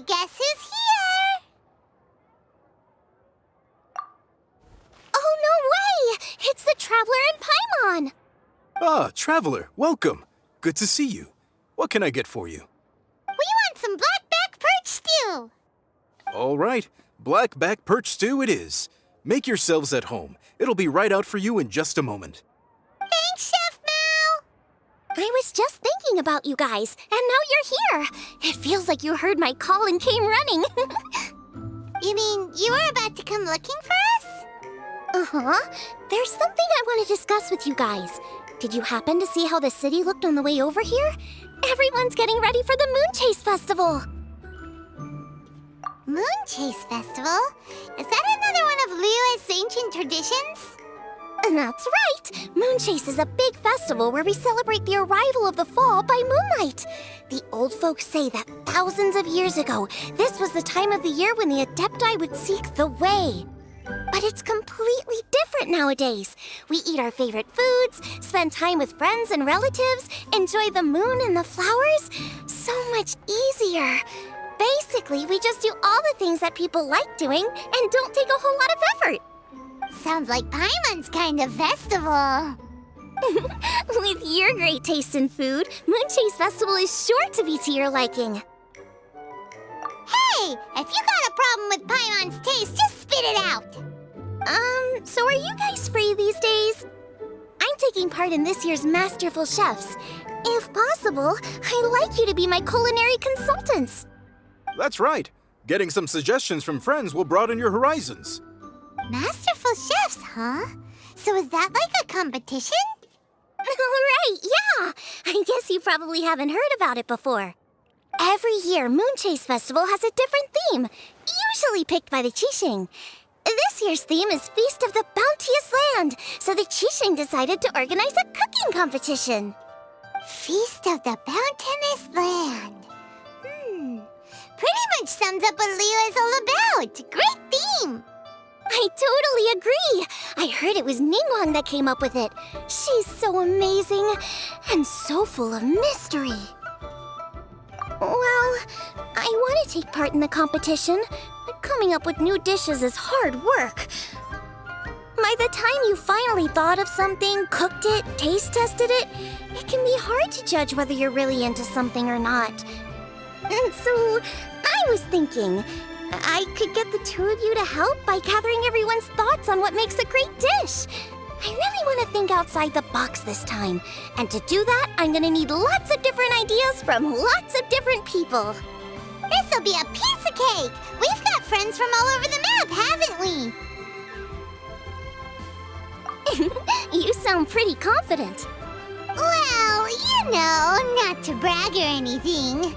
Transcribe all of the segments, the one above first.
Guess who's here? Oh, no way! It's the Traveler and Paimon! Ah, Traveler, welcome. Good to see you. What can I get for you? We want some blackback perch stew! All right, blackback perch stew it is. Make yourselves at home. It'll be right out for you in just a moment. Thanks, Chef Mao! I was just thinking about you guys, and now you're here. It feels like you heard my call and came running. You mean you were about to come looking for us? Uh-huh. There's something I want to discuss with you guys. Did you happen to see how the city looked on the way over here? Everyone's getting ready for the MoonChase Festival. MoonChase Festival? Is that another one of Liyue's ancient traditions? That's right! MoonChase is a big festival where we celebrate the arrival of the fall by moonlight. The old folks say that thousands of years ago, this was the time of the year when the Adepti would seek the way. But it's completely different nowadays. We eat our favorite foods, spend time with friends and relatives, enjoy the moon and the flowers. So much easier. Basically, we just do all the things that people like doing and don't take a whole lot of effort. Sounds like Paimon's kind of festival. With your great taste in food, MoonChase Festival is sure to be to your liking. Hey! If you got a problem with Paimon's taste, just spit it out! So are you guys free these days? I'm taking part in this year's Masterful Chefs. If possible, I'd like you to be my culinary consultants. That's right. Getting some suggestions from friends will broaden your horizons. Masterful Chefs, huh? So is that like a competition? Right, yeah! I guess you probably haven't heard about it before. Every year, MoonChase Festival has a different theme, usually picked by the Qiqing. This year's theme is Feast of the Bounteous Land, so the Qiqing decided to organize a cooking competition. Feast of the Bounteous Land. Pretty much sums up what Liyue is all about. Great theme! I totally agree. I heard it was Ningguang that came up with it. She's so amazing and so full of mystery. Well, I want to take part in the competition, but coming up with new dishes is hard work. By the time you finally thought of something, cooked it, taste tested it, it can be hard to judge whether you're really into something or not. And so, I was thinking, I could get the two of you to help by gathering everyone's thoughts on what makes a great dish. I really want to think outside the box this time. And to do that, I'm going to need lots of different ideas from lots of different people. This'll be a piece of cake! We've got friends from all over the map, haven't we? You sound pretty confident. Well, you know, not to brag or anything.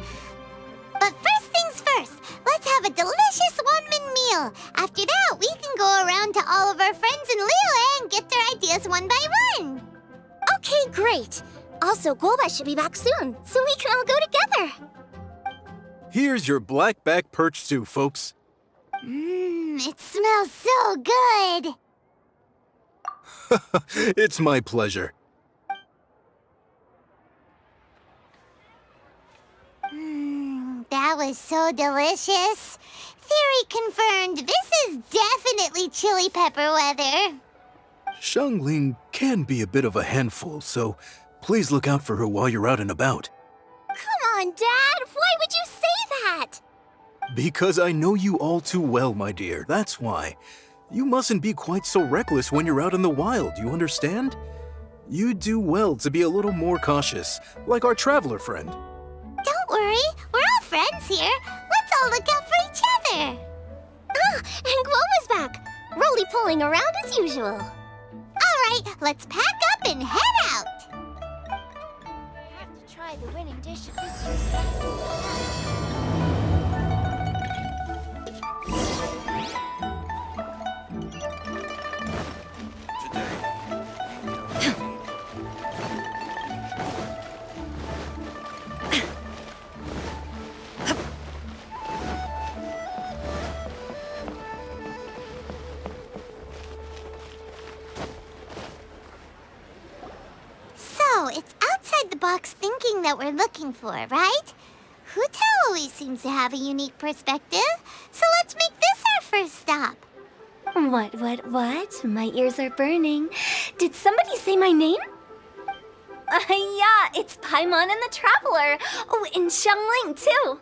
But first things first, let's have a delicious one-min meal. After that, we can go around to all of our friends in Liyue and get their ideas one by one. Okay, great. Also, Guhua should be back soon, so we can all go together. Here's your blackback perch stew, folks. It smells so good. It's my pleasure. That was so delicious. Theory confirmed, this is definitely chili pepper weather. Xiangling can be a bit of a handful, so please look out for her while you're out and about. Come on, Dad. Why would you say that? Because I know you all too well, my dear. That's why. You mustn't be quite so reckless when you're out in the wild, you understand? You do well to be a little more cautious, like our traveler friend. Don't worry, we're all friends here. Let's all look out for each other. Ah, and Guoma's back. Roly-poling around as usual. All right, let's pack up and head out. I have to try the winning dish at this year's festival. that we're looking for, right? Hu Tao always seems to have a unique perspective, so let's make this our first stop. What? My ears are burning. Did somebody say my name? Yeah, it's Paimon and the Traveler. Oh, and Xiangling, too.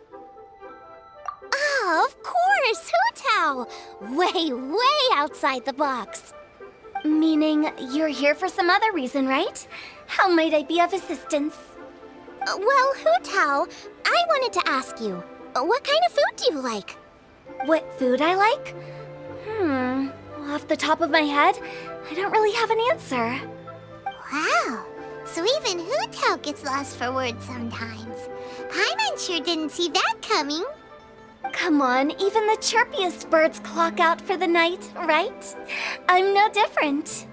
Oh, of course, Hu Tao! Way outside the box. Meaning you're here for some other reason, right? How might I be of assistance? Well, Hu Tao, I wanted to ask you, what kind of food do you like? What food I like? Off the top of my head, I don't really have an answer. Wow, so even Hu Tao gets lost for words sometimes. Paimon sure didn't see that coming. Come on, even the chirpiest birds clock out for the night, right? I'm no different.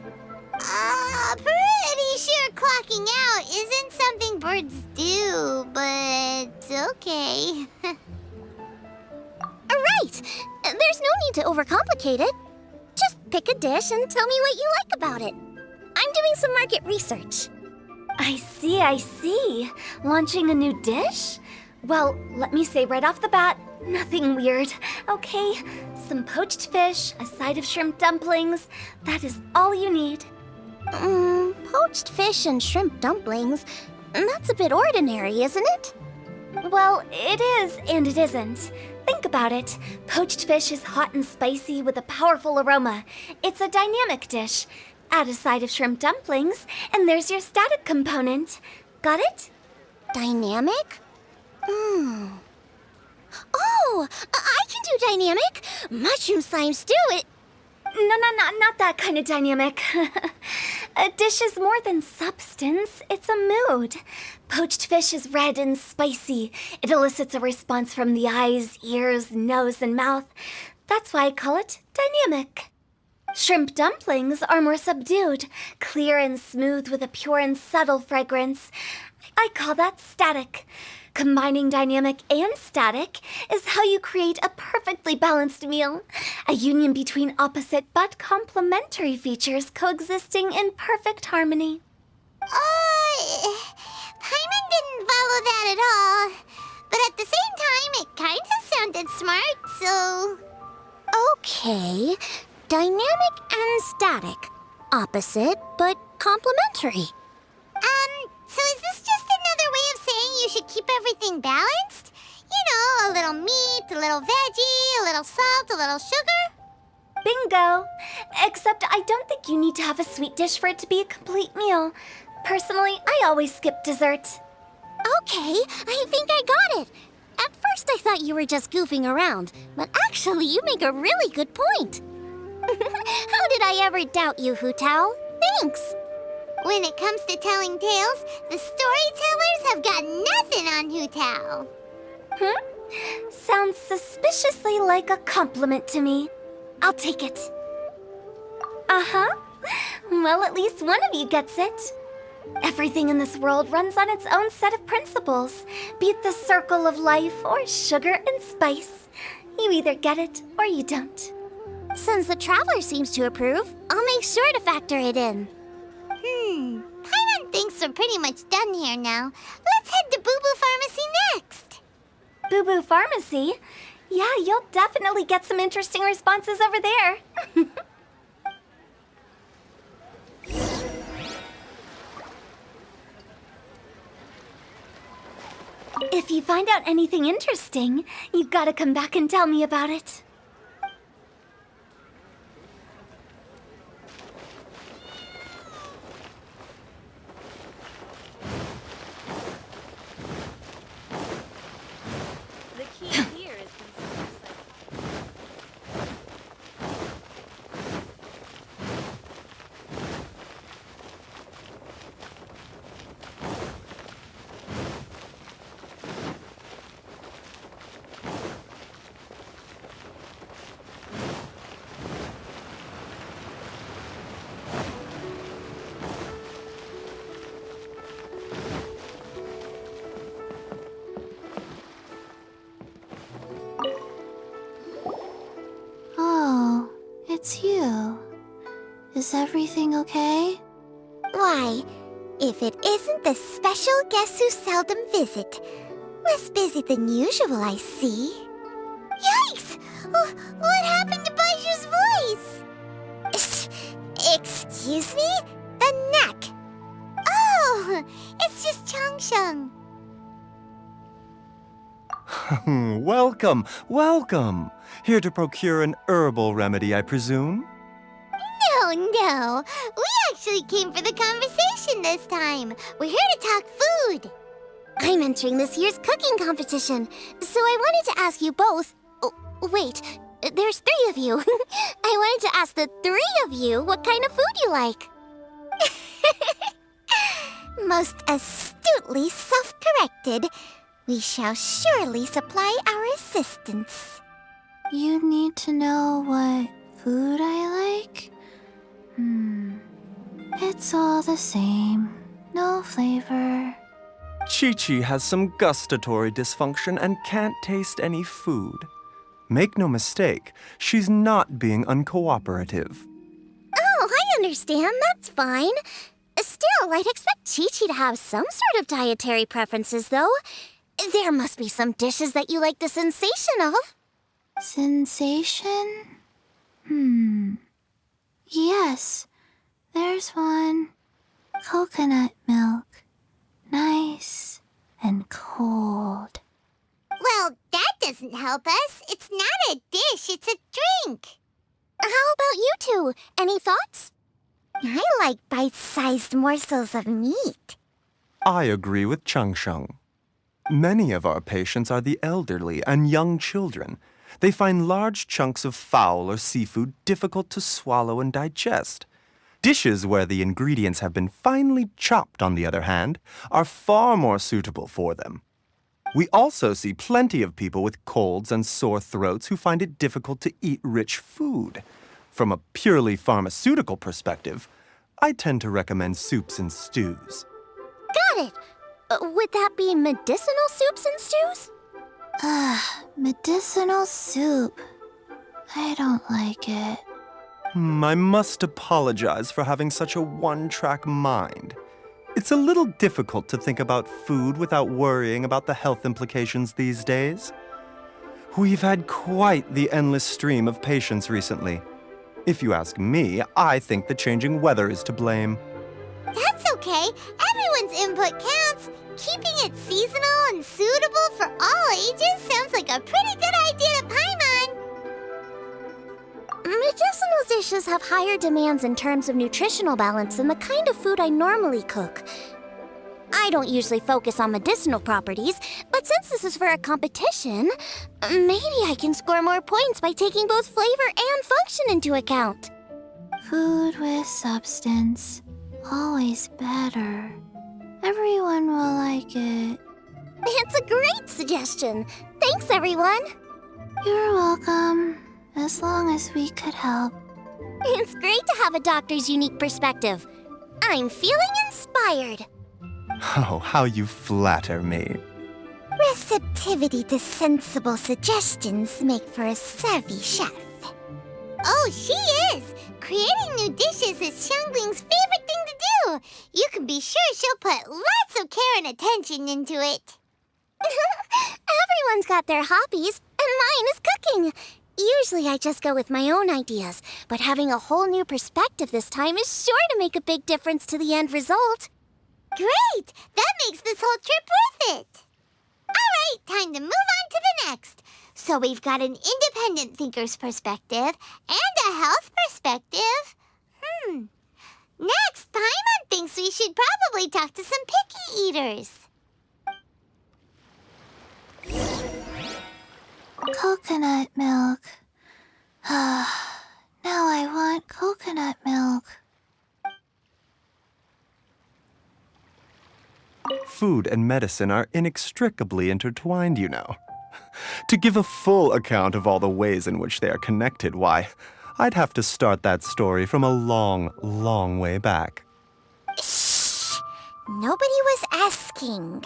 Pretty sure clocking out isn't something birds do, but okay. Right! There's no need to overcomplicate it. Just pick a dish and tell me what you like about it. I'm doing some market research. I see. Launching a new dish? Well, let me say right off the bat, nothing weird, okay? Some poached fish, a side of shrimp dumplings. That is all you need. Poached fish and shrimp dumplings? That's a bit ordinary, isn't it? Well, it is and it isn't. Think about it. Poached fish is hot and spicy with a powerful aroma. It's a dynamic dish. Add a side of shrimp dumplings, and there's your static component. Got it? Dynamic? Oh, I can do dynamic. Mushroom slime stew it. No, not that kind of dynamic. A dish is more than substance, it's a mood. Poached fish is red and spicy. It elicits a response from the eyes, ears, nose, and mouth. That's why I call it dynamic. Shrimp dumplings are more subdued, clear and smooth with a pure and subtle fragrance. I call that static. Combining dynamic and static is how you create a perfectly balanced meal. A union between opposite but complementary features coexisting in perfect harmony. Paimon didn't follow that at all. But at the same time, it kinda sounded smart, so... Okay, dynamic and static. Opposite, but complementary. So is this just another way of saying you should keep everything balanced? You know, a little meat, a little veggie, a little salt, a little sugar? Bingo! Except I don't think you need to have a sweet dish for it to be a complete meal. Personally, I always skip dessert. Okay, I think I got it. At first I thought you were just goofing around, but actually you make a really good point. How did I ever doubt you, Hu Tao? Thanks. When it comes to telling tales, the storytellers have got nothing on Hu Tao. Sounds suspiciously like a compliment to me. I'll take it. Uh-huh. Well, at least one of you gets it. Everything in this world runs on its own set of principles, be it the circle of life or sugar and spice. You either get it or you don't. Since the Traveler seems to approve, I'll make sure to factor it in. Paimon thinks we're pretty much done here now. Let's head to Boo Boo Pharmacy next. Boo Boo Pharmacy? Yeah, you'll definitely get some interesting responses over there. If you find out anything interesting, you've got to come back and tell me about it. The key here is Oh, it's you. Is everything okay? Why? If it isn't the special guests who seldom visit. Less busy than usual, I see. Yikes! What happened to Biazhu's voice? Excuse me? The neck. Oh, it's just Changsheng. Welcome, welcome. Here to procure an herbal remedy, I presume? No. We actually came for the conversation this time. We're here to talk food. I'm entering this year's cooking competition, so I wanted to ask you both... Oh, wait, there's 3 of you. I wanted to ask the 3 of you what kind of food you like. Most astutely self-corrected. We shall surely supply our assistance. You need to know what food I like? It's all the same. No flavor. Qiqi has some gustatory dysfunction and can't taste any food. Make no mistake, she's not being uncooperative. Oh, I understand. That's fine. Still, I'd expect Qiqi to have some sort of dietary preferences, though. There must be some dishes that you like the sensation of. Sensation? Yes, there's one. Coconut milk. Nice and cold. Well, that doesn't help us. It's not a dish, it's a drink. How about you two? Any thoughts? I like bite-sized morsels of meat. I agree with Changsheng. Many of our patients are the elderly and young children. They find large chunks of fowl or seafood difficult to swallow and digest. Dishes where the ingredients have been finely chopped, on the other hand, are far more suitable for them. We also see plenty of people with colds and sore throats who find it difficult to eat rich food. From a purely pharmaceutical perspective, I tend to recommend soups and stews. Got it. Would that be medicinal soups and stews? Medicinal soup. I don't like it. I must apologize for having such a one-track mind. It's a little difficult to think about food without worrying about the health implications these days. We've had quite the endless stream of patients recently. If you ask me, I think the changing weather is to blame. That's okay. Everyone's input counts. Keeping it seasonal and suitable for all ages sounds like a pretty good idea to Paimon. Medicinal dishes have higher demands in terms of nutritional balance than the kind of food I normally cook. I don't usually focus on medicinal properties, but since this is for a competition, maybe I can score more points by taking both flavor and function into account. Food with substance. Always better. Everyone will like it. It's a great suggestion. Thanks, everyone. You're welcome. As long as we could help. It's great to have a doctor's unique perspective. I'm feeling inspired. Oh, how you flatter me. Receptivity to sensible suggestions make for a savvy chef. Oh, she is! Creating new dishes is Xiangling's favorite thing to do. You can be sure she'll put lots of care and attention into it. Everyone's got their hobbies, and mine is cooking. Usually I just go with my own ideas, but having a whole new perspective this time is sure to make a big difference to the end result. Great! That makes this whole trip worth it! Alright, time to move on to the next. So we've got an independent thinker's perspective and a health perspective. Next, Paimon thinks we should probably talk to some picky eaters. Coconut milk. Now I want coconut milk. Food and medicine are inextricably intertwined, you know. To give a full account of all the ways in which they are connected, why, I'd have to start that story from a long, long way back. Shh! Nobody was asking.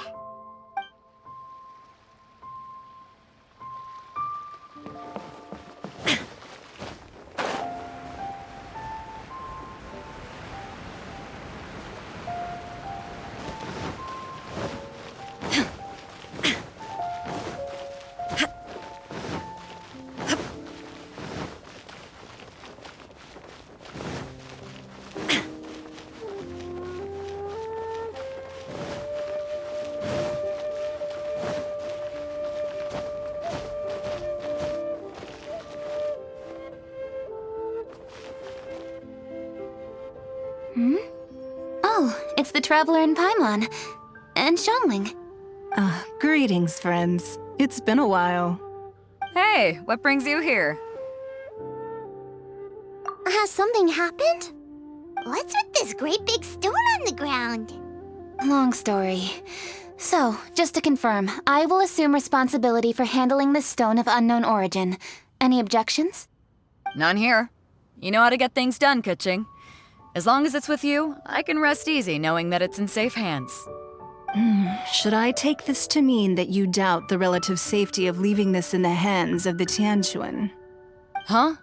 It's the Traveler and Paimon. And Xiangling. Greetings, friends. It's been a while. Hey, what brings you here? Has something happened? What's with this great big stone on the ground? Long story. So, just to confirm, I will assume responsibility for handling this stone of unknown origin. Any objections? None here. You know how to get things done, Keqing. As long as it's with you, I can rest easy knowing that it's in safe hands. Should I take this to mean that you doubt the relative safety of leaving this in the hands of the Tianquan? Huh?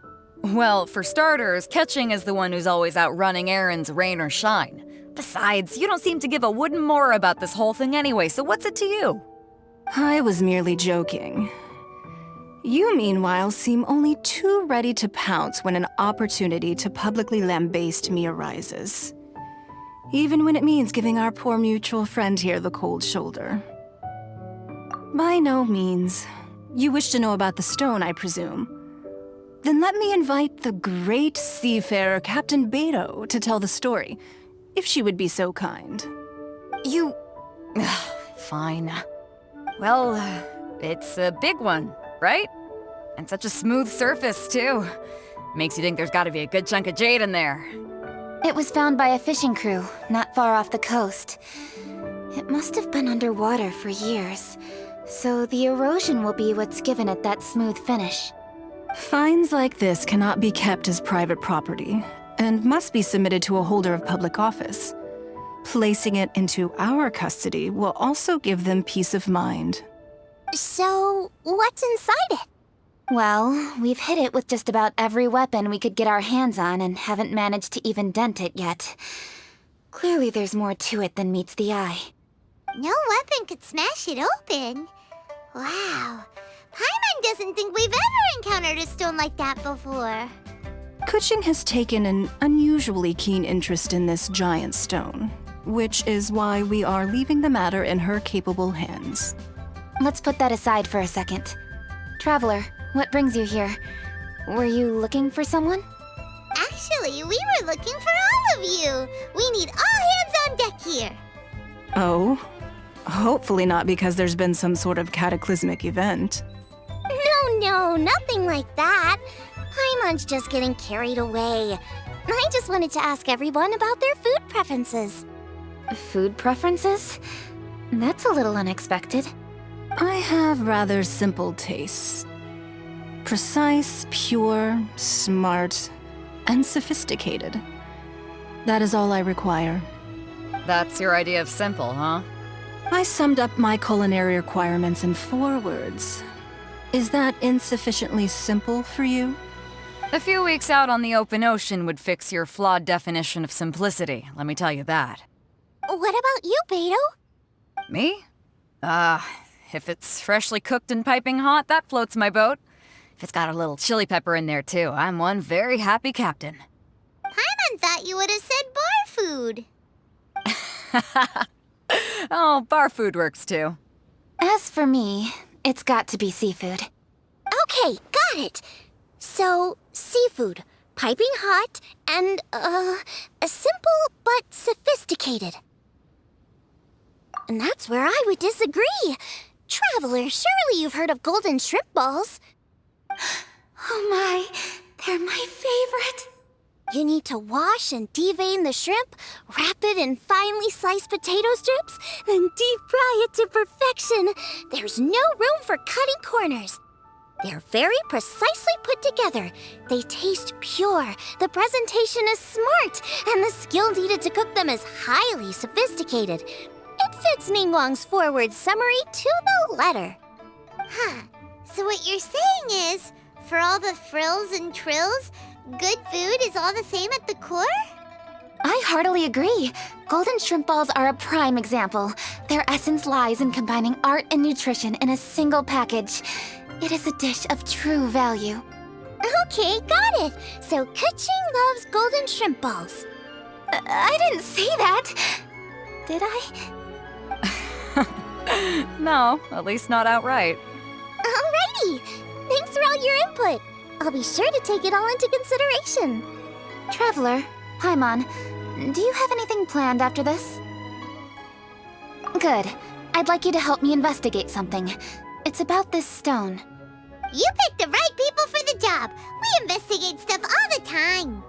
Well, for starters, Keqing is the one who's always out running errands, rain or shine. Besides, you don't seem to give a wooden more about this whole thing anyway, so what's it to you? I was merely joking. You, meanwhile, seem only too ready to pounce when an opportunity to publicly lambaste me arises. Even when it means giving our poor mutual friend here the cold shoulder. By no means. You wish to know about the stone, I presume. Then let me invite the great seafarer Captain Beidou to tell the story, if she would be so kind. You... Fine. Well, it's a big one, right? And such a smooth surface, too. Makes you think there's gotta be a good chunk of jade in there. It was found by a fishing crew, not far off the coast. It must have been underwater for years, so the erosion will be what's given it that smooth finish. Finds like this cannot be kept as private property, and must be submitted to a holder of public office. Placing it into our custody will also give them peace of mind. So, what's inside it? Well, we've hit it with just about every weapon we could get our hands on and haven't managed to even dent it yet. Clearly there's more to it than meets the eye. No weapon could smash it open. Wow. Paimon doesn't think we've ever encountered a stone like that before. Keqing has taken an unusually keen interest in this giant stone, which is why we are leaving the matter in her capable hands. Let's put that aside for a second. Traveler, what brings you here? Were you looking for someone? Actually, we were looking for all of you. We need all hands on deck here. Oh? Hopefully not because there's been some sort of cataclysmic event. No, nothing like that. Paimon's just getting carried away. I just wanted to ask everyone about their food preferences. Food preferences? That's a little unexpected. I have rather simple tastes. Precise, pure, smart, and sophisticated. That is all I require. That's your idea of simple, huh? I summed up my culinary requirements in 4 words. Is that insufficiently simple for you? A few weeks out on the open ocean would fix your flawed definition of simplicity, let me tell you that. What about you, Beidou? Me? If it's freshly cooked and piping hot, that floats my boat. If it's got a little chili pepper in there too, I'm one very happy captain. Paimon thought you would have said bar food. Oh, bar food works too. As for me, it's got to be seafood. Okay, got it. So, seafood, piping hot, and, simple but sophisticated. And that's where I would disagree. Traveler, surely you've heard of golden shrimp balls. Oh my, they're my favorite. You need to wash and devein the shrimp, wrap it in finely sliced potato strips, then deep fry it to perfection. There's no room for cutting corners. They're very precisely put together. They taste pure, the presentation is smart, and the skill needed to cook them is highly sophisticated. It fits Ningguang's forward summary to the letter. Huh. So what you're saying is, for all the frills and trills, good food is all the same at the core? I heartily agree. Golden shrimp balls are a prime example. Their essence lies in combining art and nutrition in a single package. It is a dish of true value. Okay, got it. So Keqing loves golden shrimp balls. I didn't say that. Did I? No, at least not outright. Alrighty. Thanks for all your input. I'll be sure to take it all into consideration. Traveler, Paimon, do you have anything planned after this? Good. I'd like you to help me investigate something. It's about this stone. You picked the right people for the job. We investigate stuff all the time.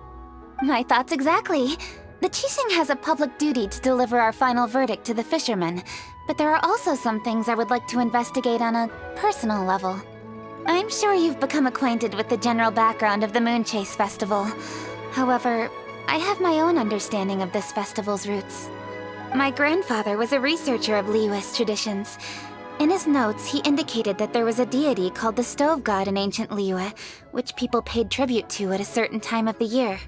My thoughts exactly. The Keqing has a public duty to deliver our final verdict to the fishermen, but there are also some things I would like to investigate on a personal level. I'm sure you've become acquainted with the general background of the MoonChase festival. However, I have my own understanding of this festival's roots. My grandfather was a researcher of Liyue's traditions. In his notes, he indicated that there was a deity called the Stove God in ancient Liyue, which people paid tribute to at a certain time of the year.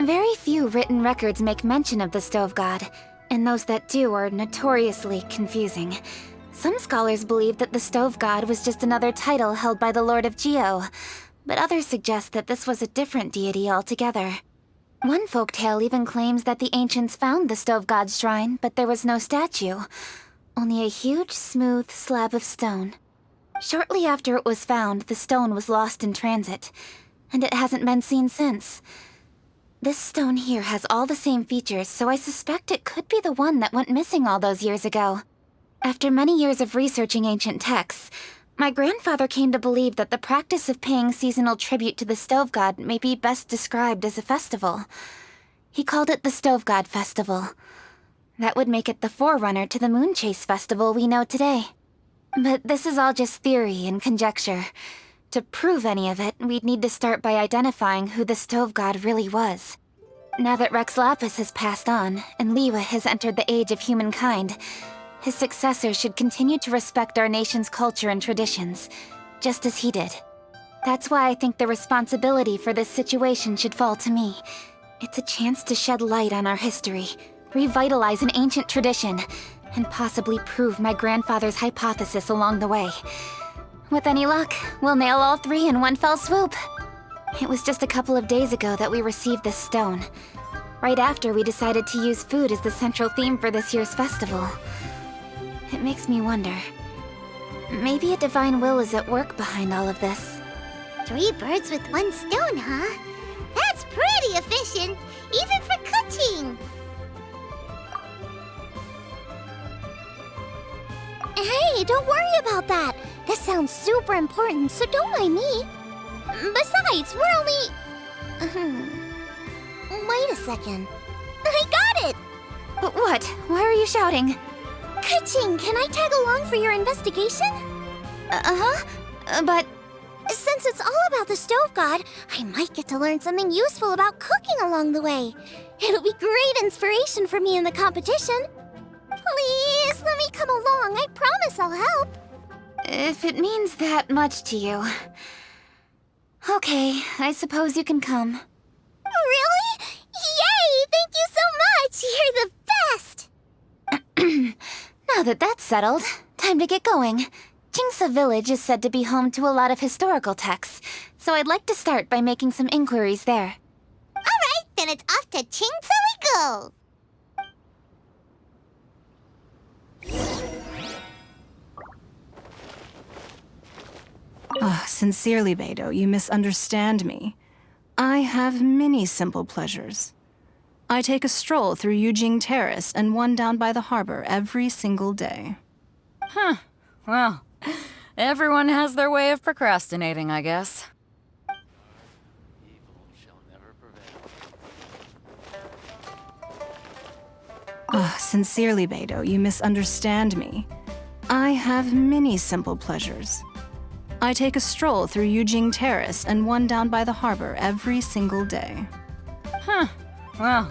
Very few written records make mention of the Stove God, and those that do are notoriously confusing. Some scholars believe that the Stove God was just another title held by the Lord of Geo, but others suggest that this was a different deity altogether. One folktale even claims that the ancients found the Stove God's shrine, but there was no statue, only a huge, smooth slab of stone. Shortly after it was found, the stone was lost in transit, and it hasn't been seen since. This stone here has all the same features, so I suspect it could be the one that went missing all those years ago. After many years of researching ancient texts, my grandfather came to believe that the practice of paying seasonal tribute to the Stove God may be best described as a festival. He called it the Stove God Festival. That would make it the forerunner to the MoonChase festival we know today. But this is all just theory and conjecture. To prove any of it, we'd need to start by identifying who the Stove God really was. Now that Rex Lapis has passed on, and Liyue has entered the age of humankind, his successor should continue to respect our nation's culture and traditions, just as he did. That's why I think the responsibility for this situation should fall to me. It's a chance to shed light on our history, revitalize an ancient tradition, and possibly prove my grandfather's hypothesis along the way. With any luck, we'll nail all three in one fell swoop. It was just a couple of days ago that we received this stone, right after we decided to use food as the central theme for this year's festival. It makes me wonder. Maybe a divine will is at work behind all of this. 3 birds with 1 stone, huh? That's pretty efficient, even for Keqing. Hey, don't worry about that. This sounds super important, so don't mind me. Besides, we're only... Wait a second. I got it! What? Why are you shouting? Keqing, can I tag along for your investigation? But... Since it's all about the Stove God, I might get to learn something useful about cooking along the way. It'll be great inspiration for me in the competition. Please, let me come along. I promise I'll help. If it means that much to you... Okay, I suppose you can come. Really? Yay! Thank you so much! You're the best! Now that that's settled, time to get going. Qingce Village is said to be home to a lot of historical texts, so I'd like to start by making some inquiries there. Alright, then it's off to Qingce we go! Sincerely, Beidou, you misunderstand me. I have many simple pleasures. I take a stroll through Yujing Terrace and one down by the harbor every single day. Huh. Well, everyone has their way of procrastinating, I guess. Sincerely, Beidou, you misunderstand me. I have many simple pleasures. I take a stroll through Yujing Terrace and one down by the harbor every single day. Huh. Well,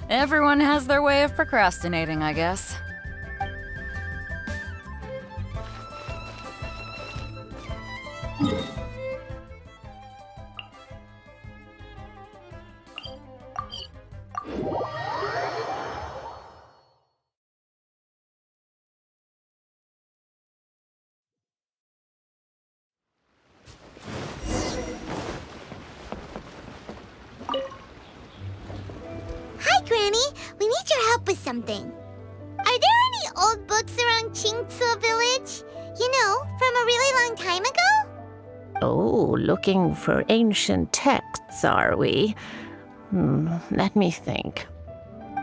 everyone has their way of procrastinating, I guess. Hi, Granny. We need your help with something. Are there any old books around Qingce Village? You know, from a really long time ago? Oh, looking for ancient texts, are we? Let me think.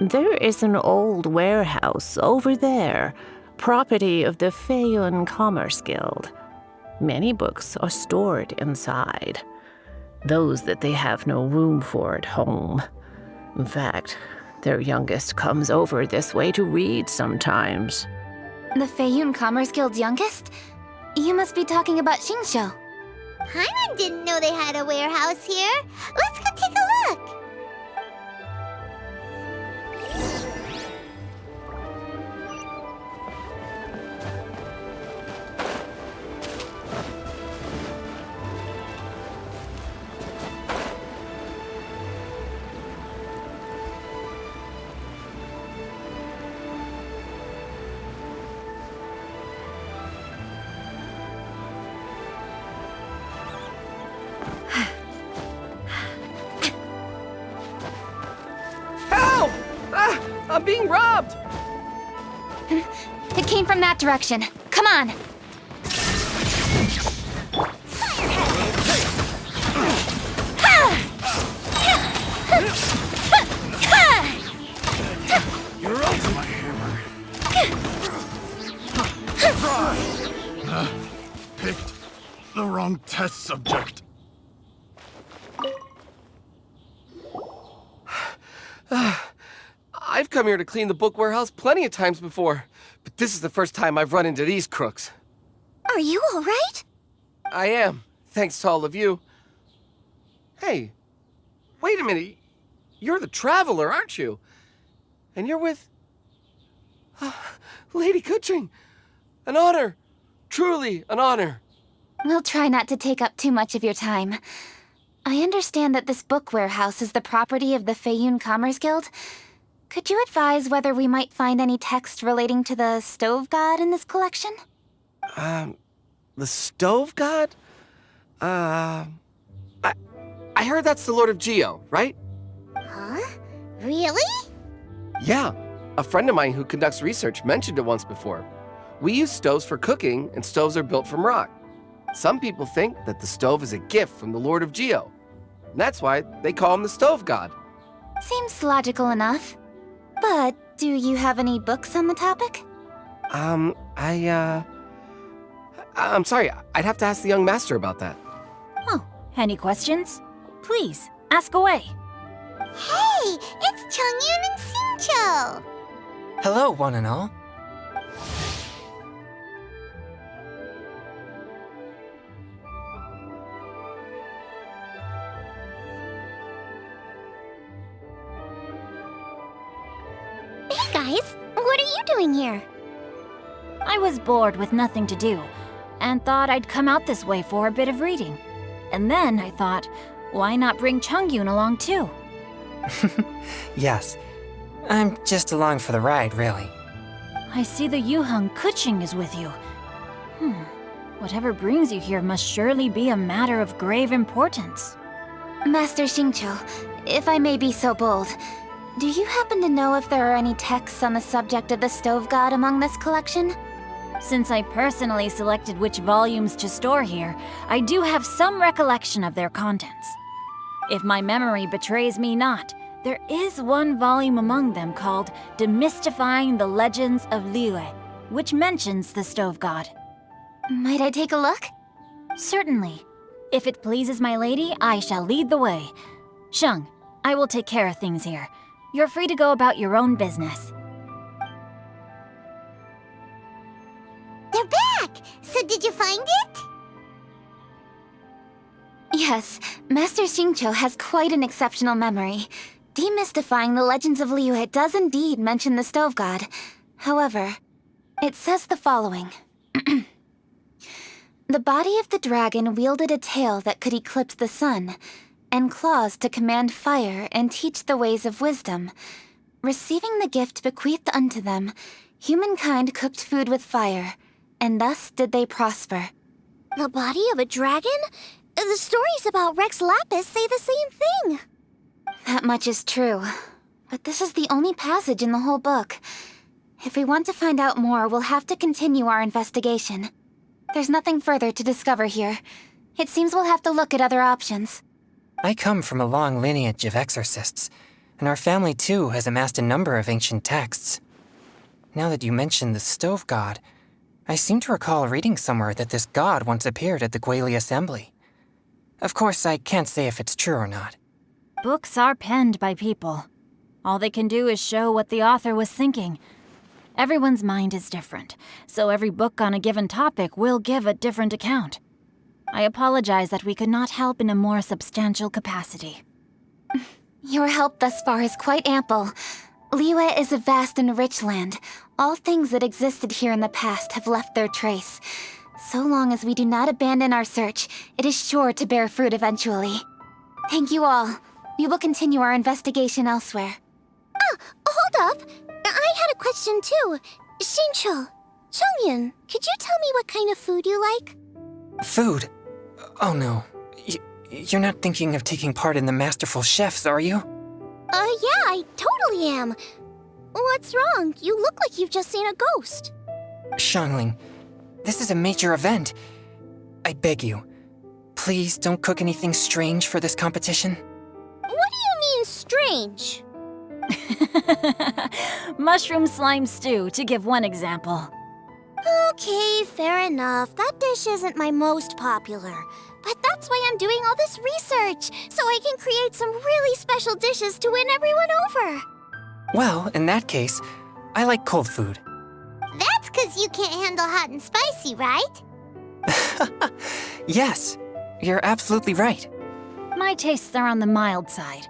There is an old warehouse over there, property of the Feiyun Commerce Guild. Many books are stored inside, those that they have no room for at home. In fact, their youngest comes over this way to read sometimes. The Feiyun Commerce Guild's youngest? You must be talking about Xingqiu. Paimon didn't know they had a warehouse here. Let's go take a look. I'm being robbed! It came from that direction. Come on! You're up to my hammer. Picked the wrong test subject. I've come here to clean the book warehouse plenty of times before, but this is the first time I've run into these crooks. Are you all right? I am, thanks to all of you. Hey, wait a minute. You're the traveler, aren't you? And you're with... Lady Keqing. An honor. Truly an honor. We'll try not to take up too much of your time. I understand that this book warehouse is the property of the Feiyun Commerce Guild. Could you advise whether we might find any text relating to the stove god in this collection? The stove god? I heard that's the Lord of Geo, right? Huh? Really? Yeah. A friend of mine who conducts research mentioned it once before. We use stoves for cooking, and stoves are built from rock. Some people think that the stove is a gift from the Lord of Geo. And that's why they call him the stove god. Seems logical enough. But do you have any books on the topic? I'm sorry, I'd have to ask the young master about that. Oh, any questions? Please, ask away. Hey, it's Chongyun and Xingqiu. Hello, one and all. Hey guys, what are you doing here? I was bored with nothing to do, and thought I'd come out this way for a bit of reading. And then I thought, why not bring Chongyun along too? Yes, I'm just along for the ride, really. I see the Yuheng Keqing is with you. Whatever brings you here must surely be a matter of grave importance. Master Xingqiu, if I may be so bold, do you happen to know if there are any texts on the subject of the stove god among this collection? Since I personally selected which volumes to store here, I do have some recollection of their contents. If my memory betrays me not, there is one volume among them called Demystifying the Legends of Liyue, which mentions the stove god. Might I take a look? Certainly. If it pleases my lady, I shall lead the way. Sheng, I will take care of things here. You're free to go about your own business. They're back! So did you find it? Yes, Master Xingqiu has quite an exceptional memory. Demystifying the Legends of Liyue does indeed mention the stove god. However, it says the following. The body of the dragon wielded a tail that could eclipse the sun, and claws to command fire and teach the ways of wisdom. Receiving the gift bequeathed unto them, humankind cooked food with fire, and thus did they prosper. The body of a dragon? The stories about Rex Lapis say the same thing. That much is true, but this is the only passage in the whole book. If we want to find out more, we'll have to continue our investigation. There's nothing further to discover here. It seems we'll have to look at other options. I come from a long lineage of exorcists. and our family too has amassed a number of ancient texts. Now that you mention the stove god, I seem to recall reading somewhere that this god once appeared at the Guili Assembly. Of course, I can't say if it's true or not. Books are penned by people. All they can do is show what the author was thinking. Everyone's mind is different, so every book on a given topic will give a different account. I apologize that we could not help in a more substantial capacity. Your help thus far is quite ample. Liyue is a vast and rich land. All things that existed here in the past have left their trace. So long as we do not abandon our search, it is sure to bear fruit eventually. Thank you all. We will continue our investigation elsewhere. Hold up. I had a question too. Xingqiu, Chongyun, could you tell me what kind of food you like? Food? Oh no. You're not thinking of taking part in the Masterful Chefs, are you? Yeah, I totally am. What's wrong? You look like you've just seen a ghost. Xiangling, this is a major event. I beg you, please don't cook anything strange for this competition. What do you mean, strange? Mushroom slime stew, to give one example. Okay, fair enough. That dish isn't my most popular. But that's why I'm doing all this research, so I can create some really special dishes to win everyone over. Well, in that case, I like cold food. That's 'cause you can't handle hot and spicy, right? Yes, you're absolutely right. My tastes are on the mild side.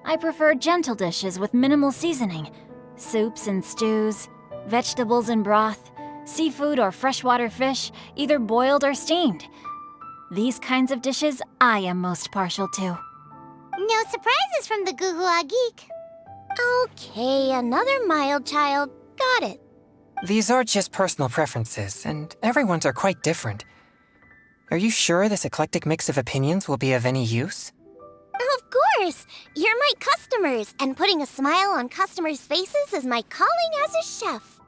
I prefer gentle dishes with minimal seasoning. Soups and stews, vegetables and broth, seafood or freshwater fish, either boiled or steamed. These kinds of dishes I am most partial to. No surprises from the Guhua Geek. Okay, another mild child. Got it. These are just personal preferences, and everyone's are quite different. Are you sure this eclectic mix of opinions will be of any use? Of course! You're my customers, and putting a smile on customers' faces is my calling as a chef.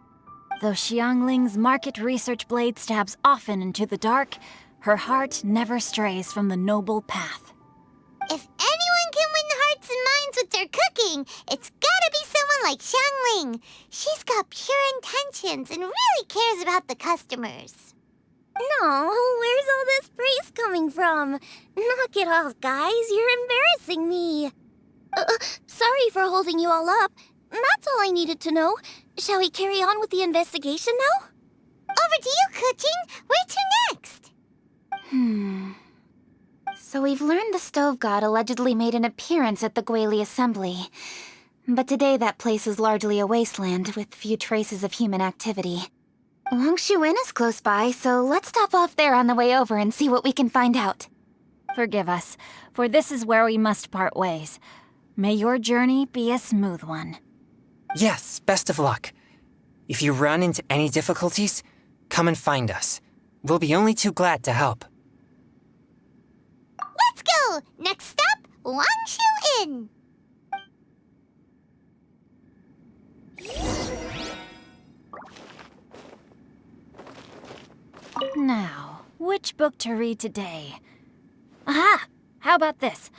Though Xiangling's market research blade stabs often into the dark, her heart never strays from the noble path. If anyone can win the hearts and minds with their cooking, it's gotta be someone like Xiangling. She's got pure intentions and really cares about the customers. No, where's all this praise coming from? Knock it off, guys. You're embarrassing me. Sorry for holding you all up. That's all I needed to know. Shall we carry on with the investigation now? Over to you, Keqing. Where to next? So we've learned the stove god allegedly made an appearance at the Guili Assembly. But today that place is largely a wasteland with few traces of human activity. Longshu Inn is close by, so let's stop off there on the way over and see what we can find out. Forgive us, for this is where we must part ways. May your journey be a smooth one. Yes, best of luck. If you run into any difficulties, come and find us. We'll be only too glad to help. Let's go! Next stop, Longshu Inn. Now, which book to read today? Aha! How about this?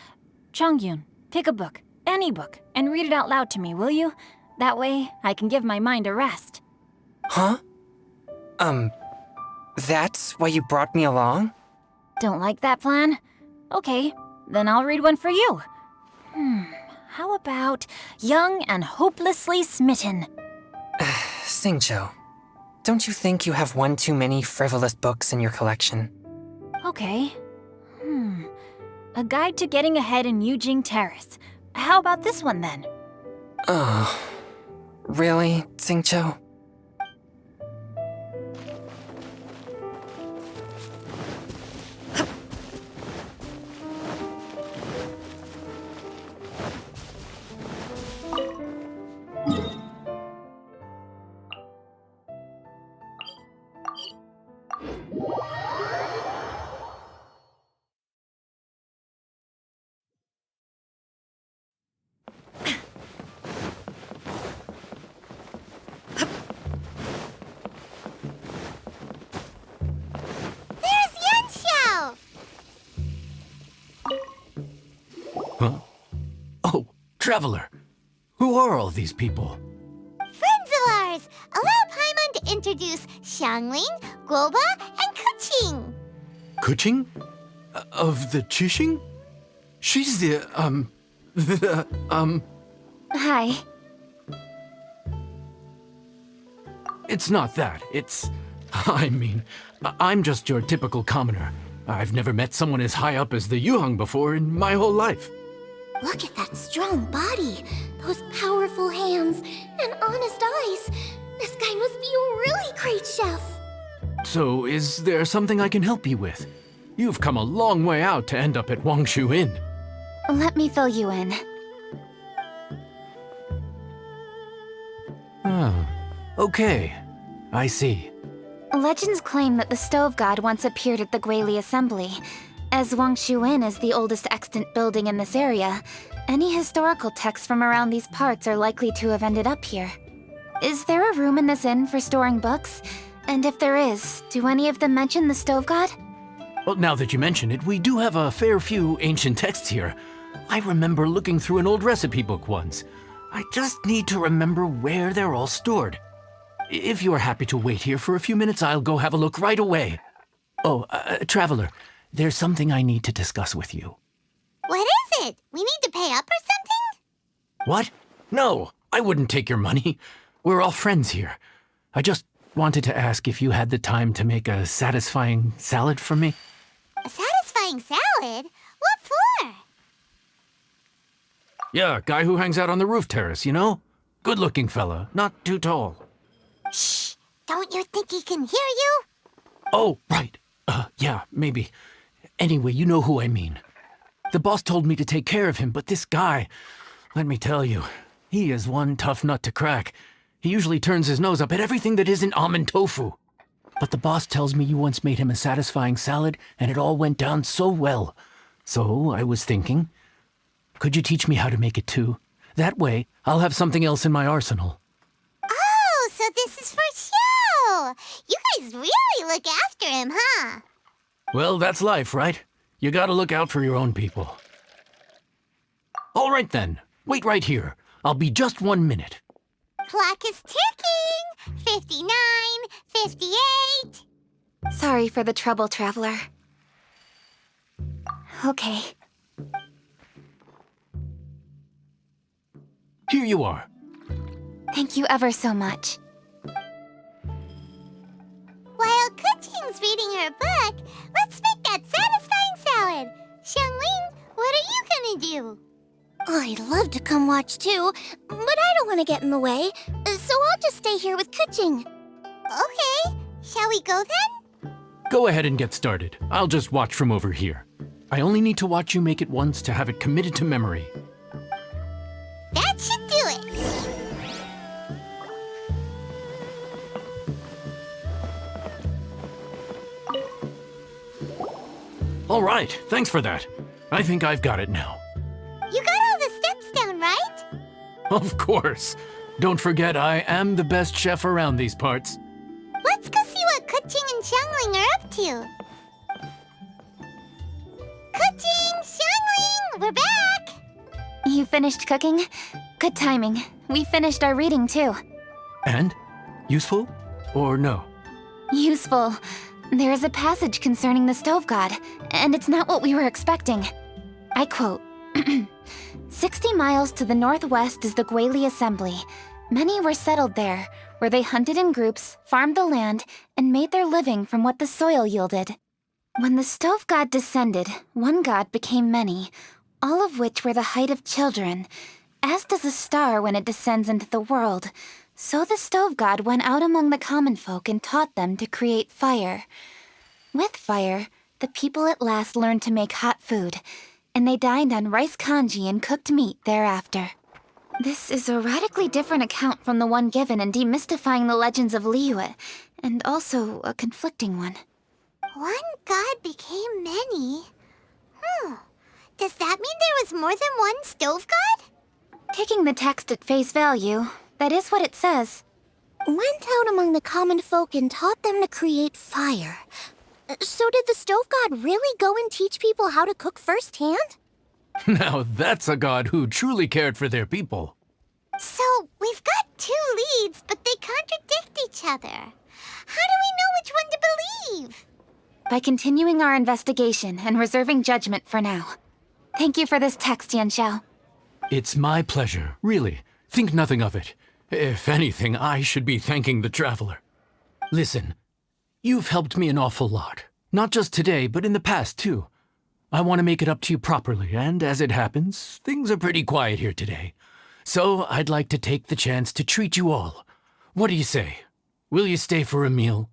Chongyun, pick a book, any book, and read it out loud to me, will you? That way, I can give my mind a rest. Huh? That's why you brought me along? Don't like that plan? Okay, then I'll read one for you. How about Young and Hopelessly Smitten? Xingqiu, don't you think you have one too many frivolous books in your collection? Okay. A Guide to Getting Ahead in Yujing Terrace. How about this one then? Oh, really, Xingqiu? Huh? Oh, Traveler. Who are all these people? Friends of ours! Allow Paimon to introduce Xiangling, Guoba, and Keqing. Keqing? Of the Qiqing? She's Hi. It's not that. I'm just your typical commoner. I've never met someone as high up as the Yuheng before in my whole life. Look at that strong body, those powerful hands, and honest eyes. This guy must be a really great chef. So, is there something I can help you with? You've come a long way out to end up at Wangshu Inn. Let me fill you in. Oh, okay. I see. Legends claim that the Stove God once appeared at the Guili Assembly. As Wangshu Inn is the oldest extant building in this area, any historical texts from around these parts are likely to have ended up here. Is there a room in this inn for storing books? And if there is, do any of them mention the Stove God? Well, now that you mention it, we do have a fair few ancient texts here. I remember looking through an old recipe book once. I just need to remember where they're all stored. If you are happy to wait here for a few minutes, I'll go have a look right away. Oh, Traveler, there's something I need to discuss with you. What is it? We need to pay up or something? What? No, I wouldn't take your money. We're all friends here. I just wanted to ask if you had the time to make a satisfying salad for me. A satisfying salad? What for? Yeah, guy who hangs out on the roof terrace, you know? Good-looking fella, not too tall. Shh! Don't you think he can hear you? Oh, right. Yeah, maybe. Anyway, you know who I mean. The boss told me to take care of him, but this guy, let me tell you, he is one tough nut to crack. He usually turns his nose up at everything that isn't almond tofu. But the boss tells me you once made him a satisfying salad, and it all went down so well. So I was thinking, could you teach me how to make it too? That way, I'll have something else in my arsenal. Oh, so this is for show! You guys really look after him, huh? Well, that's life, right? You gotta look out for your own people. All right then, wait right here. I'll be just 1 minute. Clock is ticking! 59, 58... Sorry for the trouble, Traveler. Okay. Here you are. Thank you ever so much. While Keqing's reading her book, let's make that satisfying salad. Xiangling, what are you gonna do? I'd love to come watch too, but I don't want to get in the way, so I'll just stay here with Keqing. Okay, shall we go then? Go ahead and get started. I'll just watch from over here. I only need to watch you make it once to have it committed to memory. That should do it. All right, thanks for that. I think I've got it now. You got all the steps down, right? Of course. Don't forget, I am the best chef around these parts. Let's go see what Keqing and Xiangling are up to. Keqing, Xiangling, we're back! You finished cooking? Good timing. We finished our reading too. And? Useful? Or no? Useful. There is a passage concerning the Stove God, and it's not what we were expecting. I quote, 60 miles to the northwest is the Guili Assembly. Many were settled there, where they hunted in groups, farmed the land, and made their living from what the soil yielded. When the Stove God descended, one god became many, all of which were the height of children. As does a star when it descends into the world, so the Stove God went out among the common folk and taught them to create fire. With fire, the people at last learned to make hot food, and they dined on rice congee and cooked meat thereafter. This is a radically different account from the one given in Demystifying the Legends of Liyue, and also a conflicting one. One god became many? Does that mean there was more than one Stove God? Taking the text at face value, that is what it says. Went out among the common folk and taught them to create fire. So did the Stove God really go and teach people how to cook firsthand? Now that's a god who truly cared for their people. So, we've got 2 leads, but they contradict each other. How do we know which one to believe? By continuing our investigation and reserving judgment for now. Thank you for this text, Yanxiao. It's my pleasure, really. Think nothing of it. If anything, I should be thanking the traveler. Listen, you've helped me an awful lot. Not just today, but in the past, too. I want to make it up to you properly, and as it happens, things are pretty quiet here today. So I'd like to take the chance to treat you all. What do you say? Will you stay for a meal?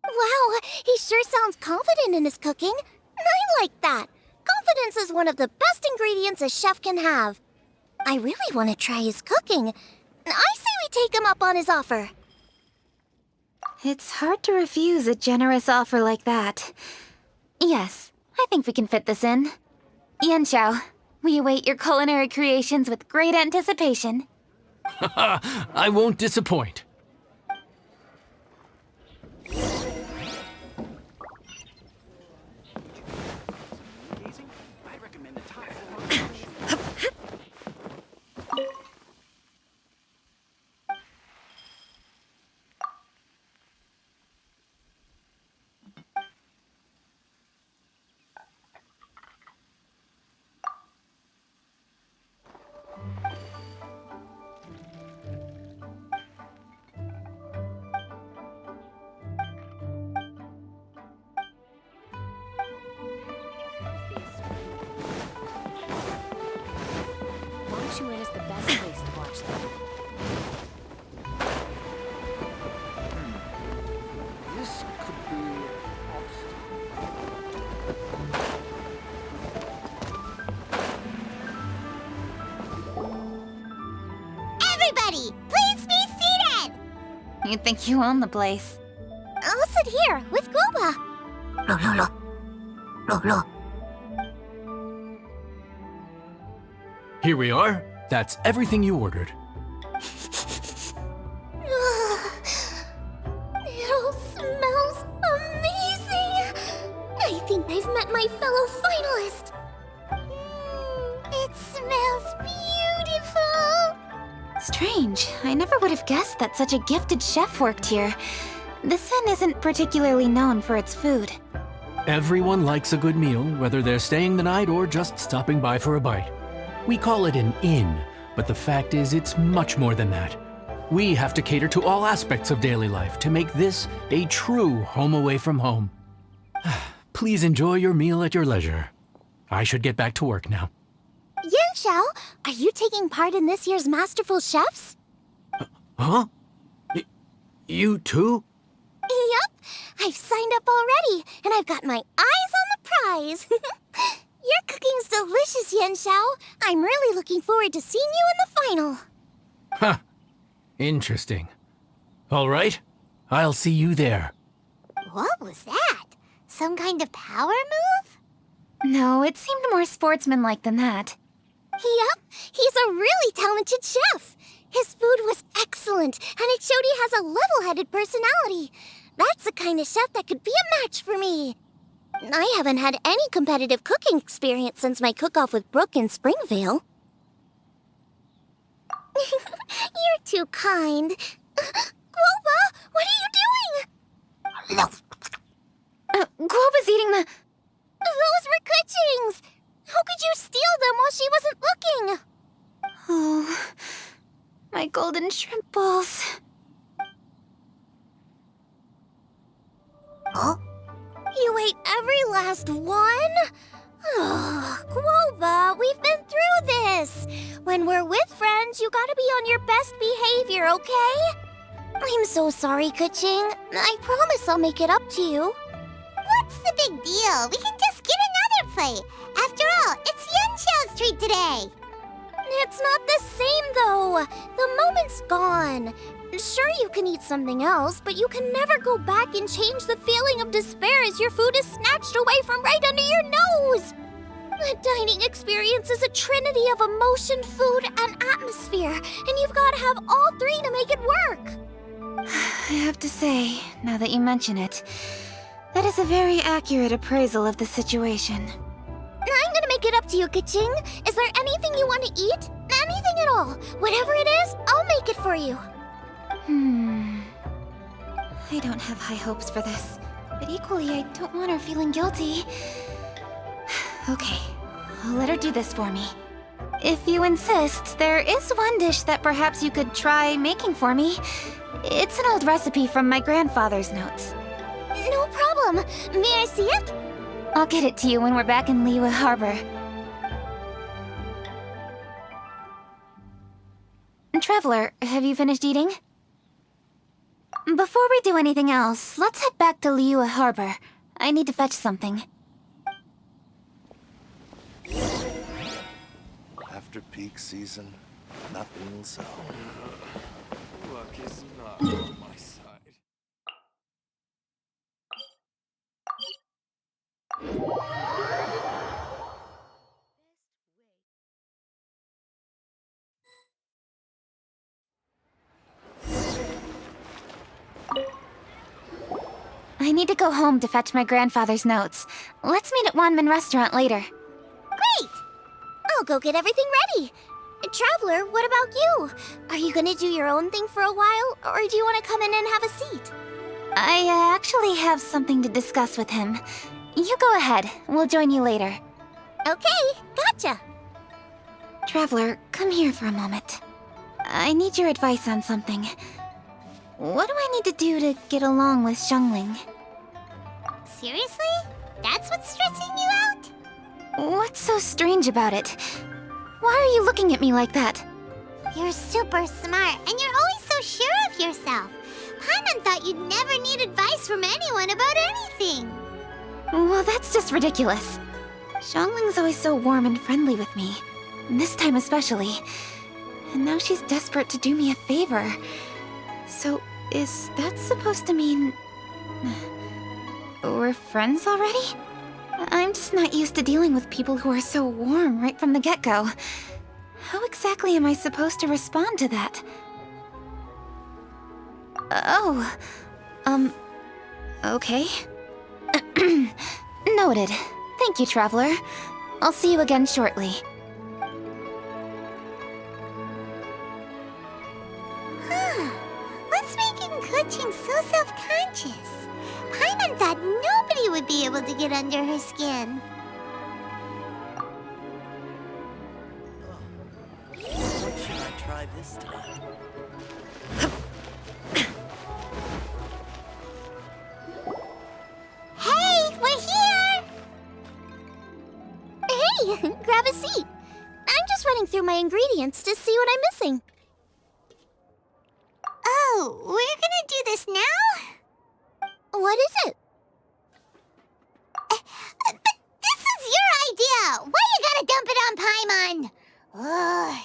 Wow, he sure sounds confident in his cooking. I like that. Confidence is one of the best ingredients a chef can have. I really want to try his cooking. I say we take him up on his offer. It's hard to refuse a generous offer like that. Yes, I think we can fit this in. Yanxiao, we await your culinary creations with great anticipation. I won't disappoint. Chongyun is the best place to watch them. This could be Everybody, please be seated! You think you own the place? I'll sit here with Guhua. Here we are. That's everything you ordered. It all smells amazing. I think I've met my fellow finalist. It smells beautiful! Strange. I never would have guessed that such a gifted chef worked here. This inn isn't particularly known for its food. Everyone likes a good meal, whether they're staying the night or just stopping by for a bite. We call it an inn, but the fact is it's much more than that. We have to cater to all aspects of daily life to make this a true home away from home. Please enjoy your meal at your leisure. I should get back to work now. Yanxiao, are you taking part in this year's Masterful Chefs? Huh? You too? Yup, I've signed up already, and I've got my eyes on the prize. Your cooking's delicious, Yanxiao. I'm really looking forward to seeing you in the final. Huh. Interesting. All right, I'll see you there. What was that? Some kind of power move? No, it seemed more sportsmanlike than that. Yup, he's a really talented chef. His food was excellent, and it showed he has a level-headed personality. That's the kind of chef that could be a match for me. I haven't had any competitive cooking experience since my cook-off with Brooke in Springvale. You're too kind. Guhua, what are you doing? Guoba's eating the... Those were Keqing's. How could you steal them while she wasn't looking? Oh, my golden shrimp balls. Huh? You ate every last one? Guoba, we've been through this. When we're with friends, you gotta be on your best behavior, okay? I'm so sorry, Keqing. I promise I'll make it up to you. What's the big deal? We can just get another plate. After all, it's Yanxiao's treat today. It's not the same, though. The moment's gone. Sure, you can eat something else, but you can never go back and change the feeling of despair as your food is snatched away from right under your nose. The dining experience is a trinity of emotion, food, and atmosphere, and you've got to have all three to make it work. I have to say, now that you mention it, that is a very accurate appraisal of the situation. I'm gonna make it up to you, Keqing. Is there anything you want to eat? Anything at all. Whatever it is, I'll make it for you. I don't have high hopes for this, but equally I don't want her feeling guilty. Okay, I'll let her do this for me. If you insist, there is one dish that perhaps you could try making for me. It's an old recipe from my grandfather's notes. No problem. May I see it? I'll get it to you when we're back in Liyue Harbor. Traveler, have you finished eating? Before we do anything else, let's head back to Liyue Harbor. I need to fetch something. After peak season, nothing will sell. Luck is not on my side. I need to go home to fetch my grandfather's notes. Let's meet at Wanmin Restaurant later. Great! I'll go get everything ready. Traveler, what about you? Are you gonna do your own thing for a while, or do you want to come in and have a seat? I actually have something to discuss with him. You go ahead. We'll join you later. Okay, gotcha. Traveler, come here for a moment. I need your advice on something. What do I need to do to get along with Xiangling? Seriously? That's what's stressing you out? What's so strange about it? Why are you looking at me like that? You're super smart, and you're always so sure of yourself. Paimon thought you'd never need advice from anyone about anything. Well, that's just ridiculous. Xiangling's always so warm and friendly with me. This time especially. And now she's desperate to do me a favor. So, is that supposed to mean... we're friends already? I'm just not used to dealing with people who are so warm right from the get-go. How exactly am I supposed to respond to that? Oh, okay. Noted. Thank you, Traveler. I'll see you again shortly. What's making Keqing so self-conscious? Paimon thought nobody would be able to get under her skin. What should I try this time? Hey, we're here! Hey, grab a seat. I'm just running through my ingredients to see what I'm missing. Oh, we're gonna do this now? What is it? But this is your idea! Why you gotta dump it on Paimon? Ugh.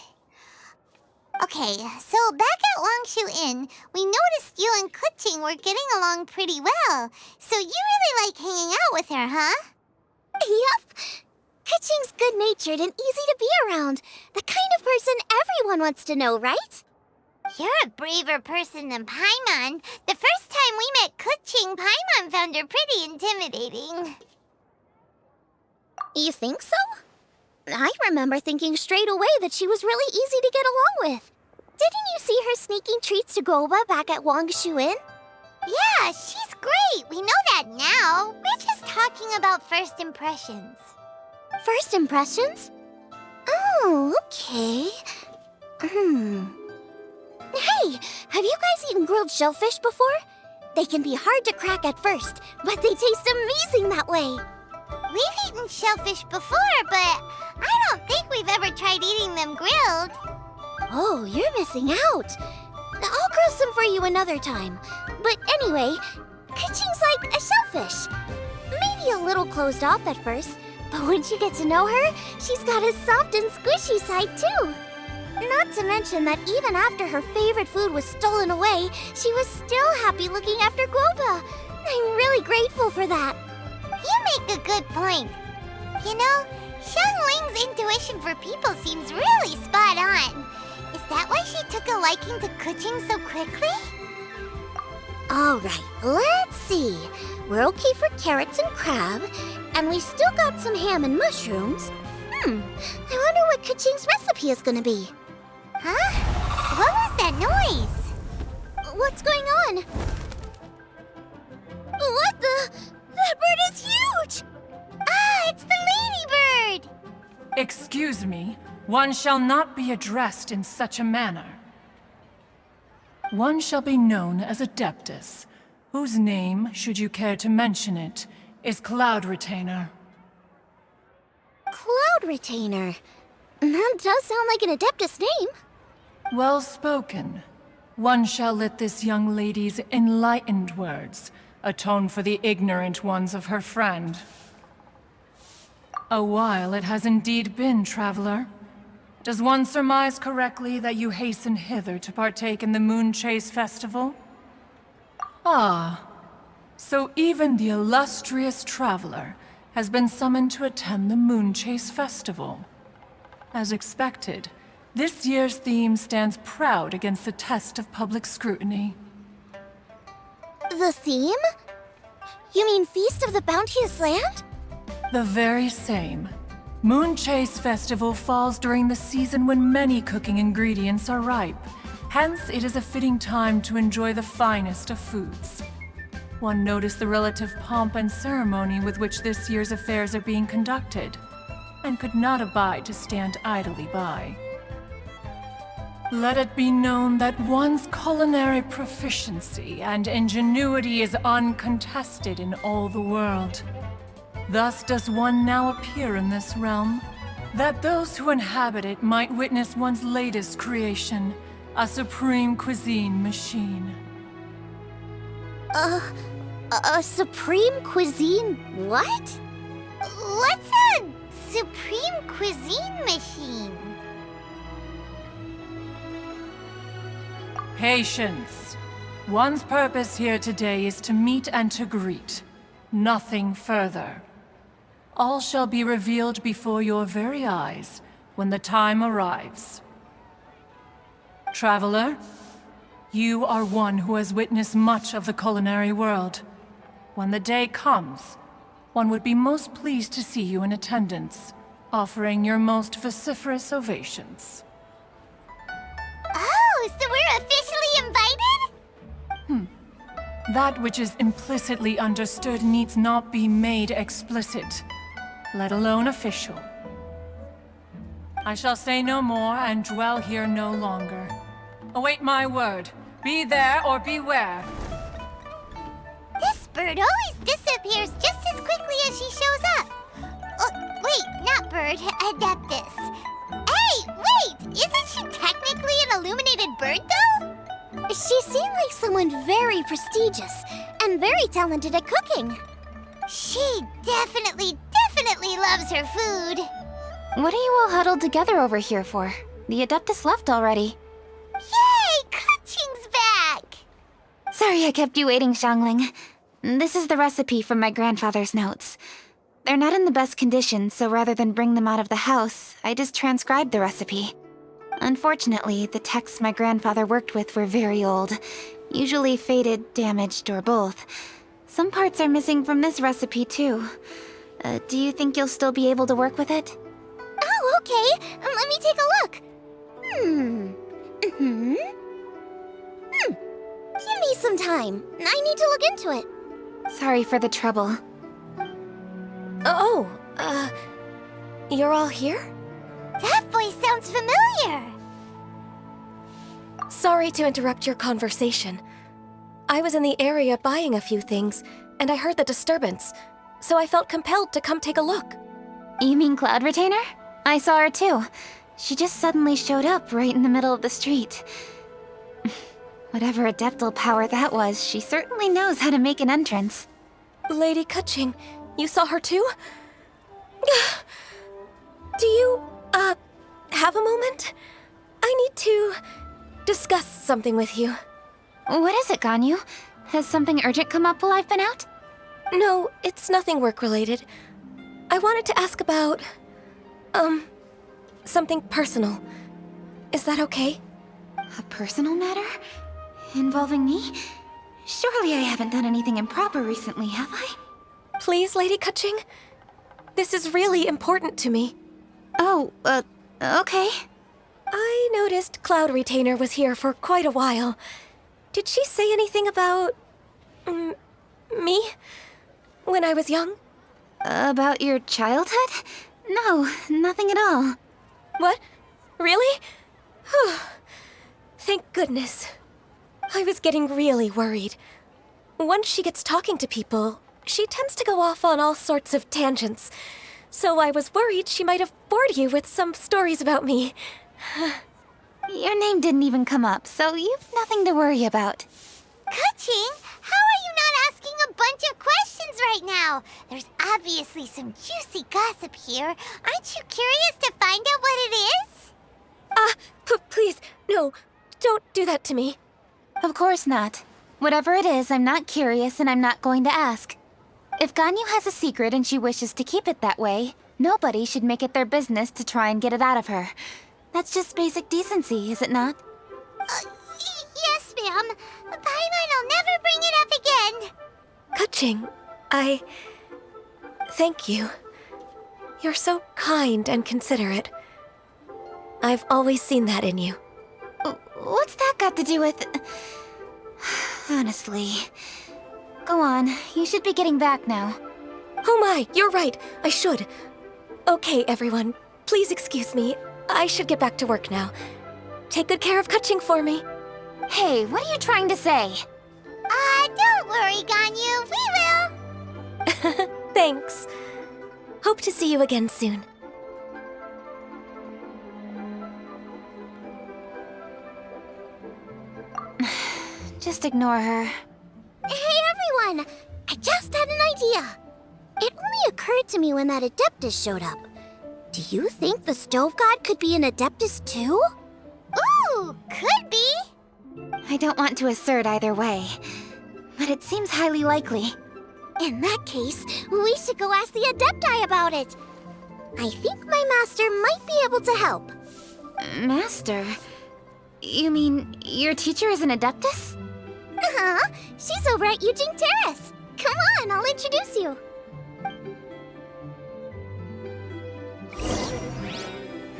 Okay, so back at Longshu Inn, we noticed you and Keqing were getting along pretty well. So you really like hanging out with her, huh? Yep. Keqing's good-natured and easy to be around. The kind of person everyone wants to know, right? You're a braver person than Paimon. The first time we met Keqing, Paimon found her pretty intimidating. You think so? I remember thinking straight away that she was really easy to get along with. Didn't you see her sneaking treats to Guhua back at Longshu Inn? Yeah, she's great. We know that now. We're just talking about first impressions. First impressions? Oh, okay. Hey, have you guys eaten grilled shellfish before? They can be hard to crack at first, but they taste amazing that way. We've eaten shellfish before, but I don't think we've ever tried eating them grilled. Oh, you're missing out. I'll grill some for you another time. But anyway, Keqing's like a shellfish. Maybe a little closed off at first, but once you get to know her, she's got a soft and squishy side too. Not to mention that even after her favorite food was stolen away, she was still happy looking after Guhua. I'm really grateful for that. You make a good point. You know, Xiangling's intuition for people seems really spot on. Is that why she took a liking to Keqing so quickly? All right, let's see. We're okay for carrots and crab, and we still got some ham and mushrooms. I wonder what Keqing's recipe is gonna be. Huh? What was that noise? What's going on? What the? That bird is huge! Ah, it's the ladybird! Excuse me, one shall not be addressed in such a manner. One shall be known as Adeptus, whose name, should you care to mention it, is Cloud Retainer. Cloud Retainer. That does sound like an Adeptus name. Well spoken. One shall let this young lady's enlightened words atone for the ignorant ones of her friend. A while it has indeed been, traveler. Does one surmise correctly that you hasten hither to partake in the MoonChase festival? Ah, so even the illustrious traveler has been summoned to attend the MoonChase festival. As expected, this year's theme stands proud against the test of public scrutiny. The theme? You mean Feast of the Bounteous Land? The very same. MoonChase Festival falls during the season when many cooking ingredients are ripe. Hence, it is a fitting time to enjoy the finest of foods. One noticed the relative pomp and ceremony with which this year's affairs are being conducted, and could not abide to stand idly by. Let it be known that one's culinary proficiency and ingenuity is uncontested in all the world. Thus does one now appear in this realm, that those who inhabit it might witness one's latest creation, a supreme cuisine machine. A supreme cuisine what? What's a supreme cuisine machine? Patience. One's purpose here today is to meet and to greet. Nothing further. All shall be revealed before your very eyes when the time arrives. Traveler, you are one who has witnessed much of the culinary world. When the day comes, one would be most pleased to see you in attendance, offering your most vociferous ovations. Oh, so we're officially invited? That which is implicitly understood needs not be made explicit, let alone official. I shall say no more and dwell here no longer. Await my word. Be there or beware. This bird always disappears just as quickly as she shows up. Oh, wait, not bird, Adeptus. Hey, wait! Isn't she technically an illuminated bird, though? She seemed like someone very prestigious and very talented at cooking. She definitely loves her food. What are you all huddled together over here for? The Adeptus left already. Yay! Keqing's back! Sorry I kept you waiting, Xiangling. This is the recipe from my grandfather's notes. They're not in the best condition, so rather than bring them out of the house, I just transcribed the recipe. Unfortunately, the texts my grandfather worked with were very old. Usually faded, damaged, or both. Some parts are missing from this recipe, too. Do you think you'll still be able to work with it? Oh, okay. Let me take a look. Give me some time. I need to look into it. Sorry for the trouble. You're all here? That voice sounds familiar. Sorry to interrupt your conversation. I was in the area buying a few things, and I heard the disturbance, so I felt compelled to come take a look. You mean Cloud Retainer? I saw her too. She just suddenly showed up right in the middle of the street. Whatever adeptal power that was, she certainly knows how to make an entrance. Lady Keqing, you saw her too? Do you, have a moment? I need to discuss something with you. What is it, Ganyu? Has something urgent come up while I've been out? No, it's nothing work-related. I wanted to ask about, something personal. Is that okay? A personal matter? Involving me? Surely I haven't done anything improper recently, have I? Please, Lady Keqing? This is really important to me. Oh, okay. I noticed Cloud Retainer was here for quite a while. Did she say anything about... me? When I was young? About your childhood? No, nothing at all. What? Really? Whew. Thank goodness. I was getting really worried. Once she gets talking to people, she tends to go off on all sorts of tangents. So I was worried she might have bored you with some stories about me. Your name didn't even come up, so you've nothing to worry about. Keqing, how are you not asking a bunch of questions right now? There's obviously some juicy gossip here. Aren't you curious to find out what it is? Please, no, don't do that to me. Of course not. Whatever it is, I'm not curious and I'm not going to ask. If Ganyu has a secret and she wishes to keep it that way, nobody should make it their business to try and get it out of her. That's just basic decency, is it not? Yes, ma'am. Paimon will never bring it up again. Keqing, thank you. You're so kind and considerate. I've always seen that in you. What's that got to do with... Honestly. Go on, you should be getting back now. Oh my, you're right, I should. Okay, everyone, please excuse me. I should get back to work now. Take good care of Keqing for me. Hey, what are you trying to say? Don't worry, Ganyu, we will. Thanks. Hope to see you again soon. Just ignore her. Hey everyone! I just had an idea. It only occurred to me when that Adeptus showed up. Do you think the Stove God could be an Adeptus too? Ooh, could be. I don't want to assert either way, but it seems highly likely. In that case, we should go ask the Adepti about it. I think my master might be able to help. Master? You mean your teacher is an Adeptus? Uh-huh. She's over at Yujing Terrace. Come on, I'll introduce you.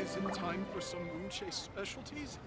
Is it time for some MoonChase specialties?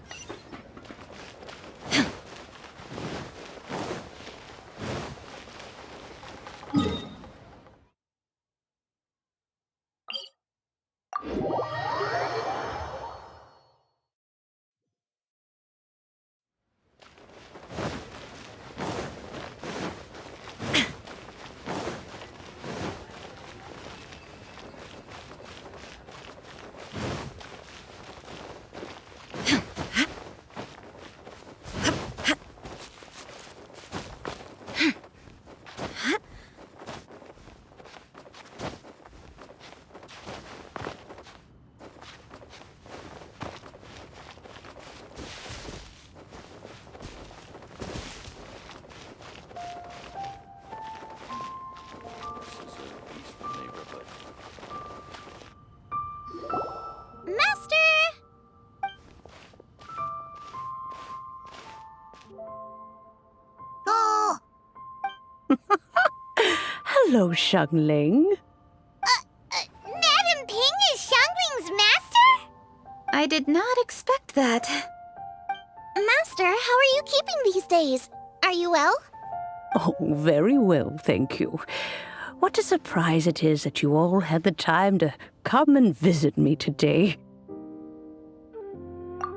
Hello, Xiangling. Madam Ping is Xiangling's master? I did not expect that. Master, how are you keeping these days? Are you well? Oh, very well, thank you. What a surprise it is that you all had the time to come and visit me today.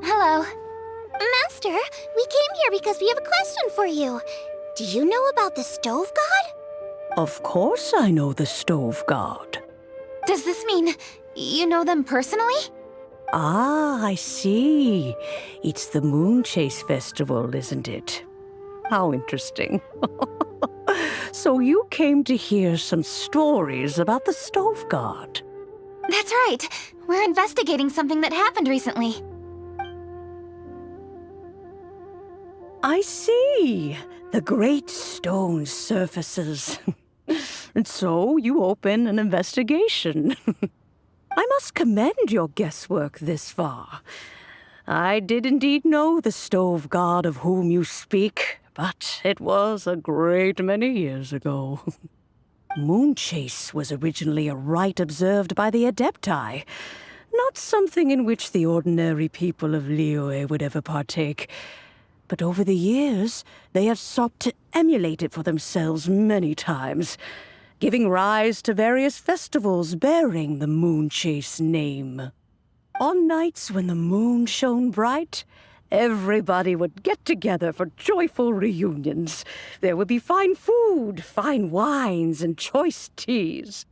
Hello. Master, we came here because we have a question for you. Do you know about the Stove God? Of course I know the Stove God. Does this mean you know them personally? Ah, I see. It's the MoonChase festival, isn't it? How interesting. So you came to hear some stories about the Stove God. That's right. We're investigating something that happened recently. I see. The great stone surfaces. And so you open an investigation. I must commend your guesswork this far. I did indeed know the Stove God of whom you speak, but it was a great many years ago. MoonChase was originally a rite observed by the Adepti. Not something in which the ordinary people of Liyue would ever partake. But over the years, they have sought to emulate it for themselves many times, giving rise to various festivals bearing the MoonChase name. On nights when the moon shone bright, everybody would get together for joyful reunions. There would be fine food, fine wines, and choice teas.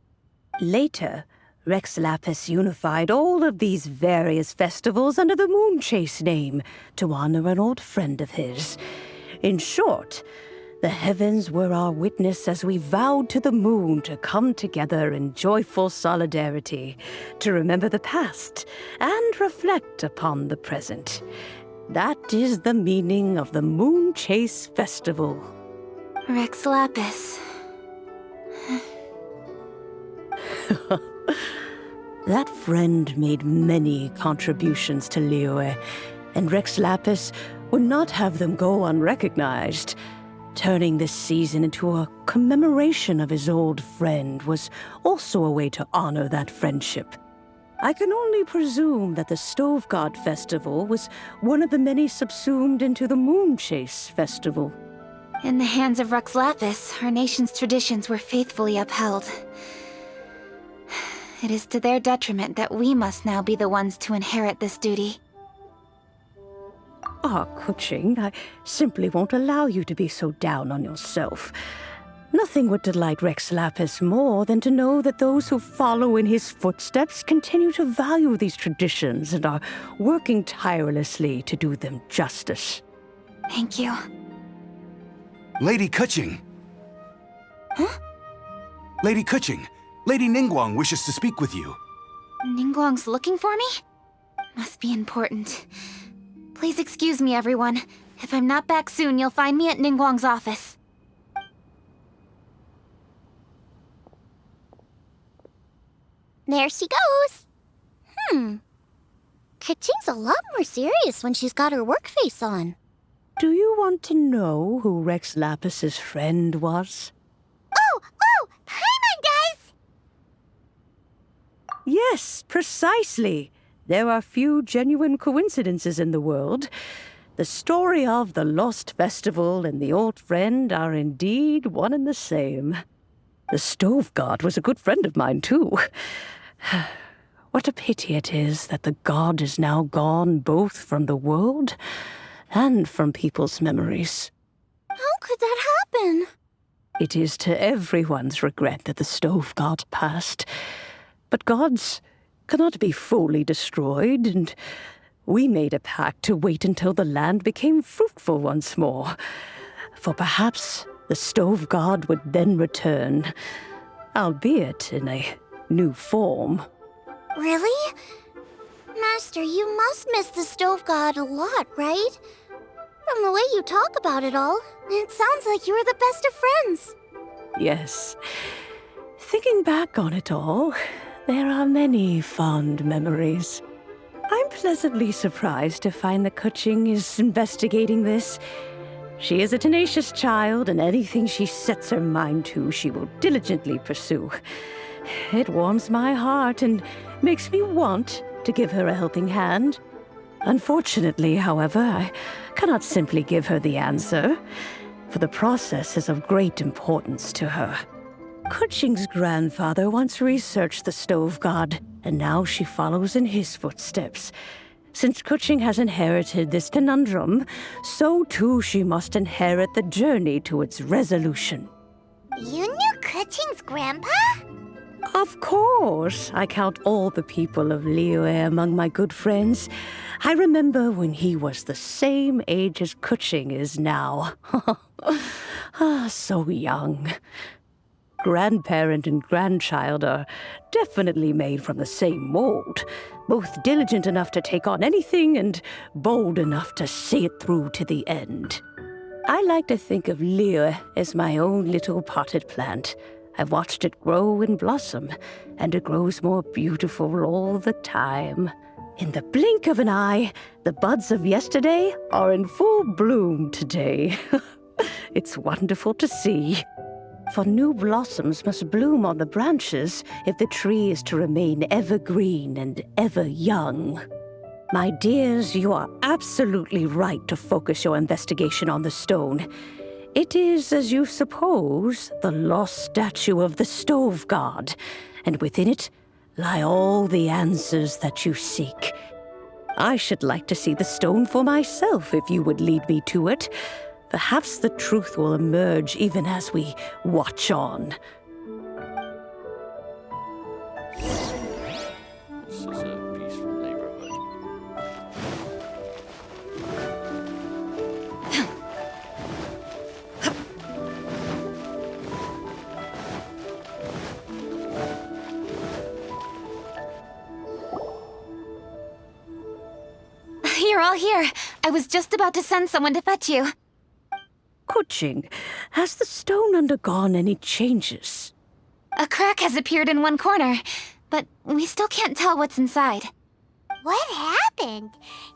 Later, Rex Lapis unified all of these various festivals under the MoonChase name to honor an old friend of his. In short, the heavens were our witness as we vowed to the moon to come together in joyful solidarity, to remember the past and reflect upon the present. That is the meaning of the MoonChase Festival. Rex Lapis. That friend made many contributions to Liyue, and Rex Lapis would not have them go unrecognized. Turning this season into a commemoration of his old friend was also a way to honor that friendship. I can only presume that the Stove God Festival was one of the many subsumed into the MoonChase Festival. In the hands of Rex Lapis, our nation's traditions were faithfully upheld. It is to their detriment that we must now be the ones to inherit this duty. Keqing, I simply won't allow you to be so down on yourself. Nothing would delight Rex Lapis more than to know that those who follow in his footsteps continue to value these traditions and are working tirelessly to do them justice. Thank you. Lady Keqing! Huh? Lady Keqing, Lady Ningguang wishes to speak with you. Ningguang's looking for me? Must be important. Please excuse me, everyone. If I'm not back soon, you'll find me at Ningguang's office. There she goes. Keqing's a lot more serious when she's got her work face on. Do you want to know who Rex Lapis's friend was? Oh! Paimon, guys! Yes, precisely. There are few genuine coincidences in the world. The story of the Lost Festival and the old friend are indeed one and the same. The Stove God was a good friend of mine, too. What a pity it is that the god is now gone both from the world and from people's memories. How could that happen? It is to everyone's regret that the Stove God passed. But gods cannot be fully destroyed, and we made a pact to wait until the land became fruitful once more. For perhaps the Stove God would then return, albeit in a new form. Really? Master, you must miss the Stove God a lot, right? From the way you talk about it all, it sounds like you were the best of friends. Yes. Thinking back on it all, there are many fond memories. I'm pleasantly surprised to find that Keqing is investigating this. She is a tenacious child, and anything she sets her mind to, she will diligently pursue. It warms my heart and makes me want to give her a helping hand. Unfortunately, however, I cannot simply give her the answer, for the process is of great importance to her. Keqing's grandfather once researched the Stove God, and now she follows in his footsteps. Since Keqing has inherited this conundrum, so too she must inherit the journey to its resolution. You knew Keqing's grandpa? Of course. I count all the people of Liyue among my good friends. I remember when he was the same age as Keqing is now. So young. Grandparent and grandchild are definitely made from the same mold, both diligent enough to take on anything and bold enough to see it through to the end. I like to think of Liyue as my own little potted plant. I've watched it grow and blossom, and it grows more beautiful all the time. In the blink of an eye, the buds of yesterday are in full bloom today. It's wonderful to see. For new blossoms must bloom on the branches if the tree is to remain evergreen and ever young. My dears, you are absolutely right to focus your investigation on the stone. It is, as you suppose, the lost statue of the Stove God, and within it lie all the answers that you seek. I should like to see the stone for myself if you would lead me to it. Perhaps the truth will emerge even as we watch on. This is a peaceful neighborhood. You're all here. I was just about to send someone to fetch you. Keqing, has the stone undergone any changes? A crack has appeared in one corner, but we still can't tell what's inside. What happened?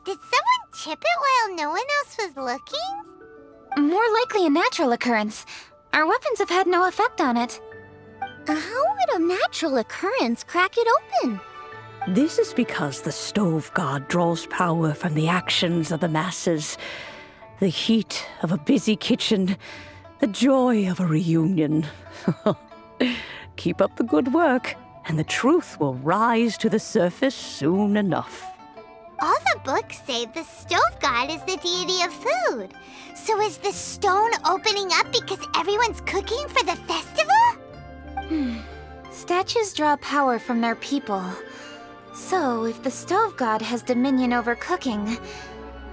Did someone chip it while no one else was looking? More likely a natural occurrence. Our weapons have had no effect on it. How would a natural occurrence crack it open? This is because the Stove God draws power from the actions of the masses. The heat of a busy kitchen, the joy of a reunion. Keep up the good work, and the truth will rise to the surface soon enough. All the books say the Stove God is the deity of food. So is the stone opening up because everyone's cooking for the festival? Statues draw power from their people. So, if the Stove God has dominion over cooking,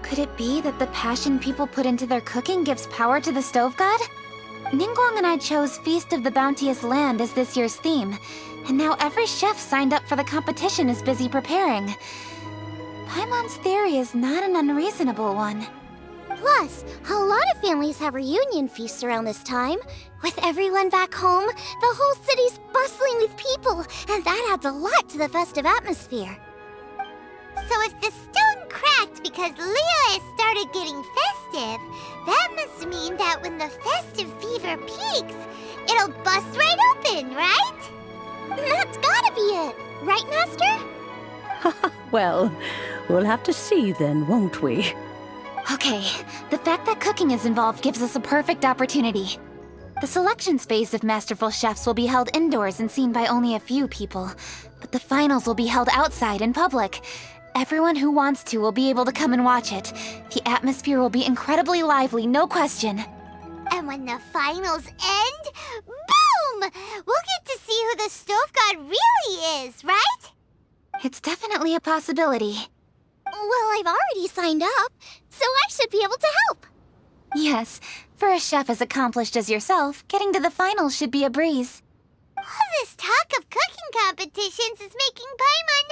could it be that the passion people put into their cooking gives power to the Stove God? Ningguang and I chose Feast of the Bounteous Land as this year's theme, and now every chef signed up for the competition is busy preparing. Paimon's theory is not an unreasonable one. Plus, a lot of families have reunion feasts around this time. With everyone back home, the whole city's bustling with people, and that adds a lot to the festive atmosphere. So if the stone cracked because Leo started getting festive, that must mean that when the festive fever peaks, it'll bust right open, right? That's gotta be it, right, Master? Well, we'll have to see then, won't we? Okay, the fact that cooking is involved gives us a perfect opportunity. The selections phase of masterful chefs will be held indoors and seen by only a few people, but the finals will be held outside in public. Everyone who wants to will be able to come and watch it. The atmosphere will be incredibly lively, no question. And when the finals end, boom! We'll get to see who the Stove God really is, right? It's definitely a possibility. Well, I've already signed up, so I should be able to help. Yes, for a chef as accomplished as yourself, getting to the finals should be a breeze. All this talk of cooking competitions is making Paimon